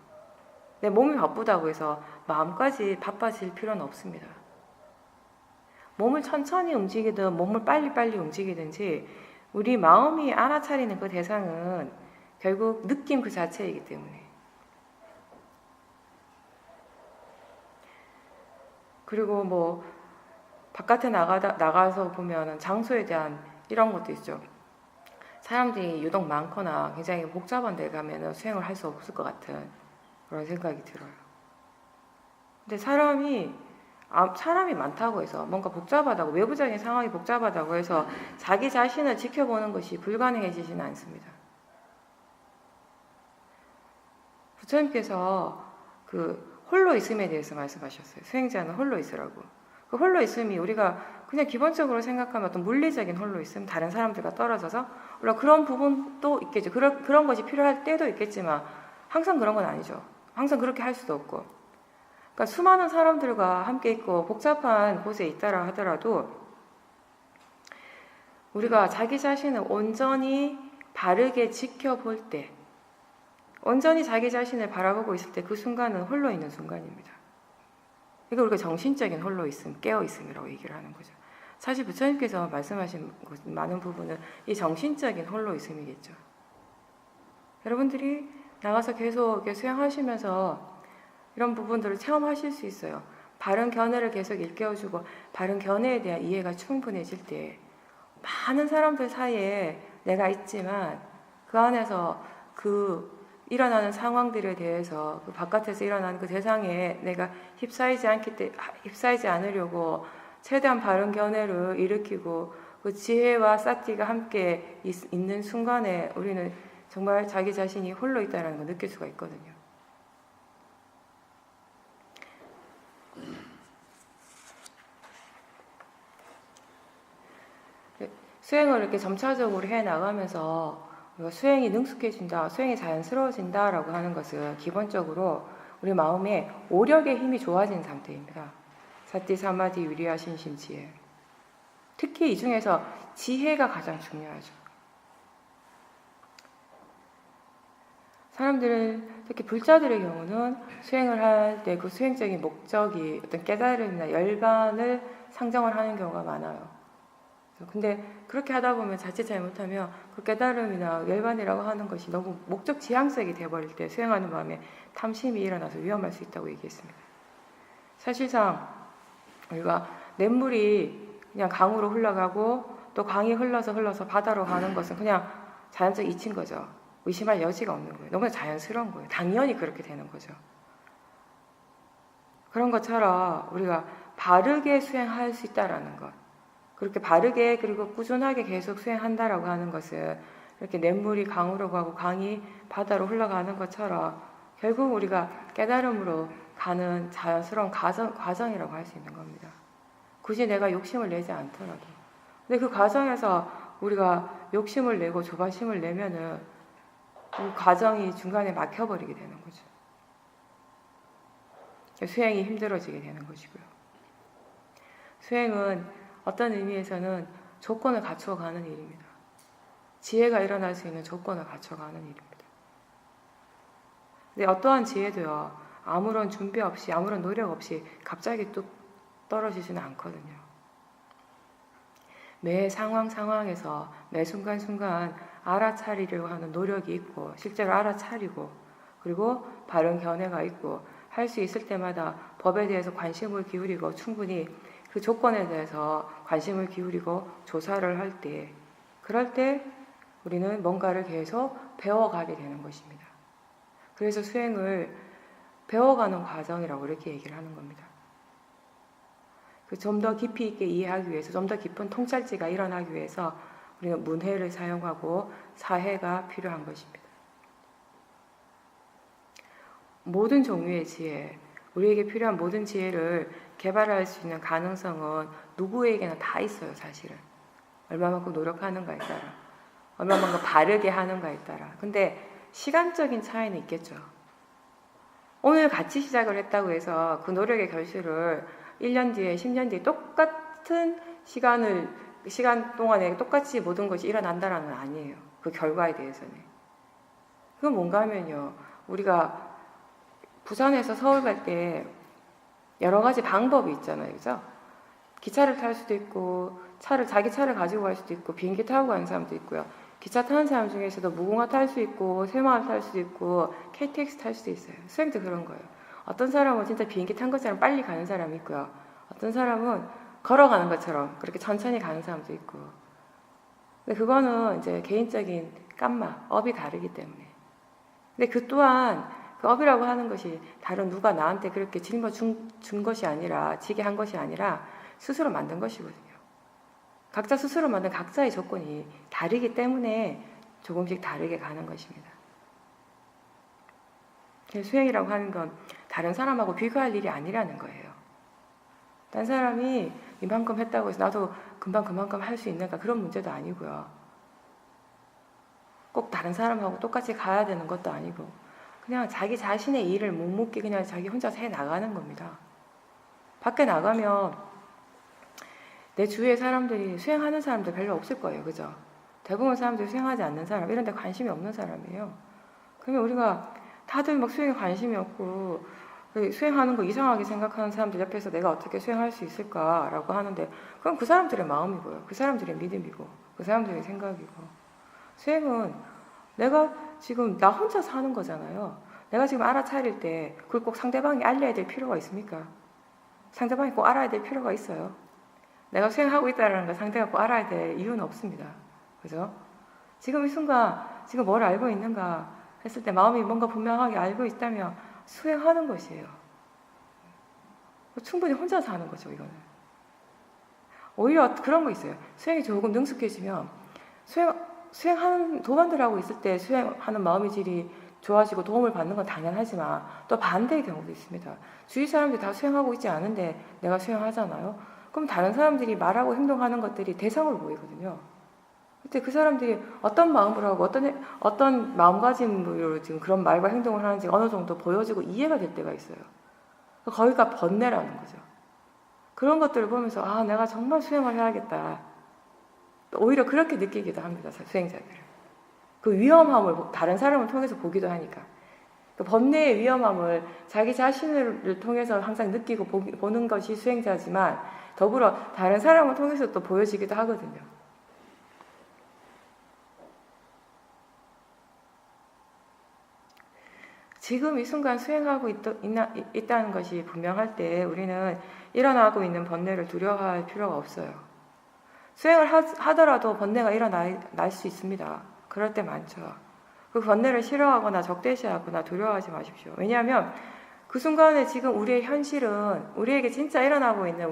내 몸이 바쁘다고 해서 마음까지 바빠질 필요는 없습니다. 몸을 천천히 움직이든 몸을 빨리빨리 움직이든지 우리 마음이 알아차리는 그 대상은 결국 느낌 그 자체이기 때문에. 그리고 뭐 바깥에 나가서 보면 장소에 대한 이런 것도 있죠. 사람들이 유독 많거나 굉장히 복잡한 데 가면 수행을 할 수 없을 것 같은 그런 생각이 들어요. 근데 사람이 많다고 해서 뭔가 복잡하다고, 외부적인 상황이 복잡하다고 해서 자기 자신을 지켜보는 것이 불가능해지지는 않습니다. 부처님께서 그 홀로 있음에 대해서 말씀하셨어요. 수행자는 홀로 있으라고. 그 홀로 있음이 우리가 그냥 기본적으로 생각하면 어떤 물리적인 홀로 있음, 다른 사람들과 떨어져서, 물론 그런 부분도 있겠죠. 그런 것이 필요할 때도 있겠지만 항상 그런 건 아니죠. 항상 그렇게 할 수도 없고. 그러니까 수많은 사람들과 함께 있고 복잡한 곳에 있다라 하더라도 우리가 자기 자신을 온전히 바르게 지켜볼 때, 온전히 자기 자신을 바라보고 있을 때 그 순간은 홀로 있는 순간입니다. 이거 우리가 정신적인 홀로 있음, 깨어 있음이라고 얘기를 하는 거죠. 사실 부처님께서 말씀하신 많은 부분은 이 정신적인 홀로 있음이겠죠. 여러분들이 나가서 계속 수행하시면서 이런 부분들을 체험하실 수 있어요. 바른 견해를 계속 일깨워주고 바른 견해에 대한 이해가 충분해질 때 많은 사람들 사이에 내가 있지만 그 안에서 그 일어나는 상황들에 대해서 그 바깥에서 일어나는 그 대상에 내가 휩싸이지 않으려고 최대한 바른 견해를 일으키고 그 지혜와 사티가 함께 있는 순간에 우리는 정말 자기 자신이 홀로 있다는 걸 느낄 수가 있거든요. 수행을 이렇게 점차적으로 해 나가면서 우리가 수행이 능숙해진다, 수행이 자연스러워진다라고 하는 것은 기본적으로 우리 마음의 오력의 힘이 좋아진 상태입니다. 사티, 사마디, 위리아, 신심, 지혜. 특히 이 중에서 지혜가 가장 중요하죠. 사람들은, 특히 불자들의 경우는 수행을 할 때 그 수행적인 목적이 어떤 깨달음이나 열반을 상정을 하는 경우가 많아요. 근데 그렇게 하다 보면 자칫 잘못하면 그 깨달음이나 열반이라고 하는 것이 너무 목적 지향적이 되어버릴 때 수행하는 마음에 탐심이 일어나서 위험할 수 있다고 얘기했습니다. 사실상 우리가 냇물이 그냥 강으로 흘러가고 또 강이 흘러서 바다로 가는 것은 그냥 자연적 이치인 거죠. 의심할 여지가 없는 거예요. 너무나 자연스러운 거예요. 당연히 그렇게 되는 거죠. 그런 것처럼 우리가 바르게 수행할 수 있다라는 것, 그렇게 바르게 그리고 꾸준하게 계속 수행한다라고 하는 것은 이렇게 냇물이 강으로 가고 강이 바다로 흘러가는 것처럼 결국 우리가 깨달음으로 가는 자연스러운 과정이라고 할 수 있는 겁니다. 굳이 내가 욕심을 내지 않더라도. 근데 그 과정에서 우리가 욕심을 내고 조바심을 내면은 그 과정이 중간에 막혀버리게 되는 거죠. 수행이 힘들어지게 되는 것이고요. 수행은 어떤 의미에서는 조건을 갖추어가는 일입니다. 지혜가 일어날 수 있는 조건을 갖춰가는 일입니다. 근데 어떠한 지혜도요, 아무런 준비 없이, 아무런 노력 없이 갑자기 뚝 떨어지지는 않거든요. 매 상황에서 매 순간순간 알아차리려고 하는 노력이 있고, 실제로 알아차리고, 그리고 바른 견해가 있고, 할 수 있을 때마다 법에 대해서 관심을 기울이고, 충분히 그 조건에 대해서 관심을 기울이고 조사를 할 때, 그럴 때 우리는 뭔가를 계속 배워가게 되는 것입니다. 그래서 수행을 배워가는 과정이라고 이렇게 얘기를 하는 겁니다. 좀 더 깊이 있게 이해하기 위해서, 좀 더 깊은 통찰지가 일어나기 위해서 우리는 문해를 사용하고 사해가 필요한 것입니다. 모든 종류의 지혜, 우리에게 필요한 모든 지혜를 개발할 수 있는 가능성은 누구에게나 다 있어요, 사실은. 얼마만큼 노력하는가에 따라, 얼마만큼 바르게 하는가에 따라. 근데 시간적인 차이는 있겠죠. 오늘 같이 시작을 했다고 해서 그 노력의 결실을 1년 뒤에, 10년 뒤에 똑같은 시간 동안에 똑같이 모든 것이 일어난다는 건 아니에요. 그 결과에 대해서는. 그건 뭔가 하면요, 우리가 부산에서 서울 갈 때 여러 가지 방법이 있잖아요. 그죠? 기차를 탈 수도 있고, 자기 차를 가지고 갈 수도 있고, 비행기 타고 가는 사람도 있고요. 기차 타는 사람 중에서도 무궁화 탈 수 있고, 새마을 탈 수도 있고, KTX 탈 수도 있어요. 수행도 그런 거예요. 어떤 사람은 진짜 비행기 탄 것처럼 빨리 가는 사람이 있고요. 어떤 사람은 걸어가는 것처럼 그렇게 천천히 가는 사람도 있고. 근데 그거는 이제 개인적인 업이 다르기 때문에. 근데 그 또한 그 업이라고 하는 것이 다른 누가 나한테 그렇게 준 것이 아니라, 지게 한 것이 아니라 스스로 만든 것이거든요. 각자 스스로 만든 각자의 조건이 다르기 때문에 조금씩 다르게 가는 것입니다. 수행이라고 하는 건 다른 사람하고 비교할 일이 아니라는 거예요. 다른 사람이 이만큼 했다고 해서 나도 금방 그만큼 할 수 있는가, 그런 문제도 아니고요. 꼭 다른 사람하고 똑같이 가야 되는 것도 아니고, 그냥 자기 자신의 일을 묵묵히 그냥 자기 혼자서 해 나가는 겁니다. 밖에 나가면 내 주위의 사람들이 수행하는 사람들 별로 없을 거예요. 그죠? 대부분 사람들이 수행하지 않는 사람, 이런 데 관심이 없는 사람이에요. 그러면 우리가 다들 막 수행에 관심이 없고 수행하는 거 이상하게 생각하는 사람들 옆에서 내가 어떻게 수행할 수 있을까라고 하는데, 그건 그 사람들의 마음이고요. 그 사람들의 믿음이고, 그 사람들의 생각이고. 수행은 내가 지금 나 혼자 사는 거잖아요. 내가 지금 알아차릴 때 그걸 꼭 상대방이 알려야 될 필요가 있습니까? 상대방이 꼭 알아야 될 필요가 있어요. 내가 수행하고 있다는 걸 상대가 꼭 알아야 될 이유는 없습니다. 그죠? 지금 이 순간 지금 뭘 알고 있는가 했을 때 마음이 뭔가 분명하게 알고 있다면 수행하는 것이에요. 충분히 혼자 사는 거죠, 이거는. 오히려 그런 거 있어요. 수행이 조금 능숙해지면 수행하는 도반들 하고 있을 때 수행하는 마음의 질이 좋아지고 도움을 받는 건 당연하지만 또 반대의 경우도 있습니다. 주위 사람들이 다 수행하고 있지 않은데 내가 수행하잖아요. 그럼 다른 사람들이 말하고 행동하는 것들이 대상으로 보이거든요. 그때 그 사람들이 어떤 마음으로 하고 어떤 마음가짐으로 지금 그런 말과 행동을 하는지 어느 정도 보여지고 이해가 될 때가 있어요. 거기가 번뇌라는 거죠. 그런 것들을 보면서 아, 내가 정말 수행을 해야겠다. 오히려 그렇게 느끼기도 합니다. 수행자들은. 그 위험함을 다른 사람을 통해서 보기도 하니까. 그 번뇌의 위험함을 자기 자신을 통해서 항상 느끼고 보는 것이 수행자지만 더불어 다른 사람을 통해서 또 보여지기도 하거든요. 지금 이 순간 수행하고 있다는 것이 분명할 때 우리는 일어나고 있는 번뇌를 두려워할 필요가 없어요. 수행을 하더라도 번뇌가 일어날 수 있습니다. 그럴 때 많죠. 그 번뇌를 싫어하거나 적대시하거나 두려워하지 마십시오. 왜냐하면 그 순간에 지금 우리의 현실은 우리에게 진짜 일어나고 있는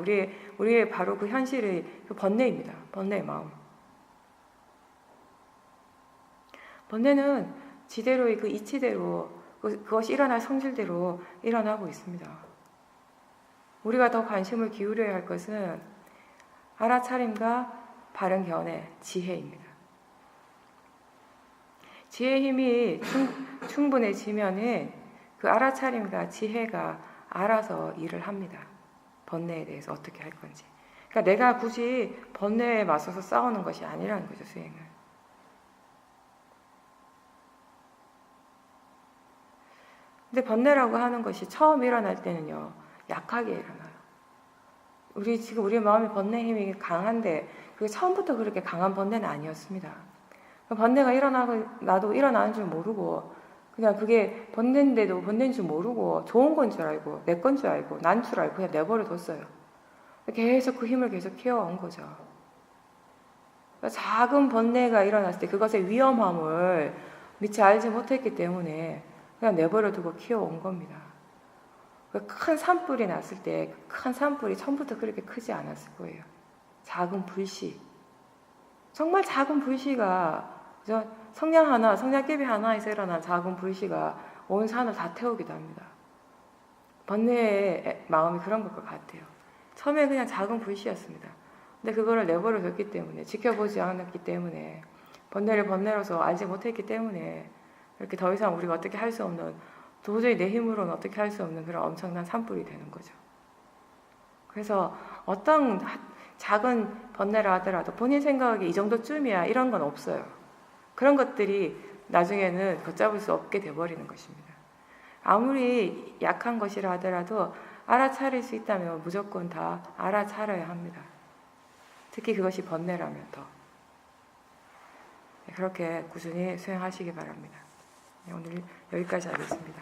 우리의 바로 그 현실이 그 번뇌입니다. 번뇌의 마음. 번뇌는 지대로의 그 이치대로 그것이 일어날 성질대로 일어나고 있습니다. 우리가 더 관심을 기울여야 할 것은 알아차림과 바른 견해, 지혜입니다. 지혜의 힘이 충분해지면은 그 알아차림과 지혜가 알아서 일을 합니다. 번뇌에 대해서 어떻게 할 건지. 그러니까 내가 굳이 번뇌에 맞서서 싸우는 것이 아니라는 거죠, 수행은. 근데 번뇌라고 하는 것이 처음 일어날 때는요, 약하게 일어나요. 우리의 마음의 번뇌 힘이 강한데, 그게 처음부터 그렇게 강한 번뇌는 아니었습니다. 번뇌가 나도 일어나는 줄 모르고, 그냥 그게 번뇌인데도 번뇌인 줄 모르고, 좋은 건 줄 알고, 내 건 줄 알고, 난 줄 알고, 그냥 내버려 뒀어요. 계속 그 힘을 계속 키워온 거죠. 작은 번뇌가 일어났을 때 그것의 위험함을 미처 알지 못했기 때문에 그냥 내버려 두고 키워온 겁니다. 큰 산불이 났을 때 큰 산불이 처음부터 그렇게 크지 않았을 거예요. 작은 불씨. 정말 작은 불씨가 성냥개비 하나에서 일어난 작은 불씨가 온 산을 다 태우기도 합니다. 번뇌의 마음이 그런 것 같아요. 처음에 그냥 작은 불씨였습니다. 근데 그거를 내버려 뒀기 때문에, 지켜보지 않았기 때문에, 번뇌를 번뇌로서 알지 못했기 때문에 이렇게 더 이상 우리가 어떻게 할 수 없는, 도저히 내 힘으로는 어떻게 할 수 없는 그런 엄청난 산불이 되는 거죠. 그래서 어떤 작은 번뇌를 하더라도 본인 생각에 이 정도쯤이야 이런 건 없어요. 그런 것들이 나중에는 걷잡을 수 없게 돼버리는 것입니다. 아무리 약한 것이라 하더라도 알아차릴 수 있다면 무조건 다 알아차려야 합니다. 특히 그것이 번뇌라면 더. 그렇게 꾸준히 수행하시기 바랍니다. 오늘 여기까지 하겠습니다.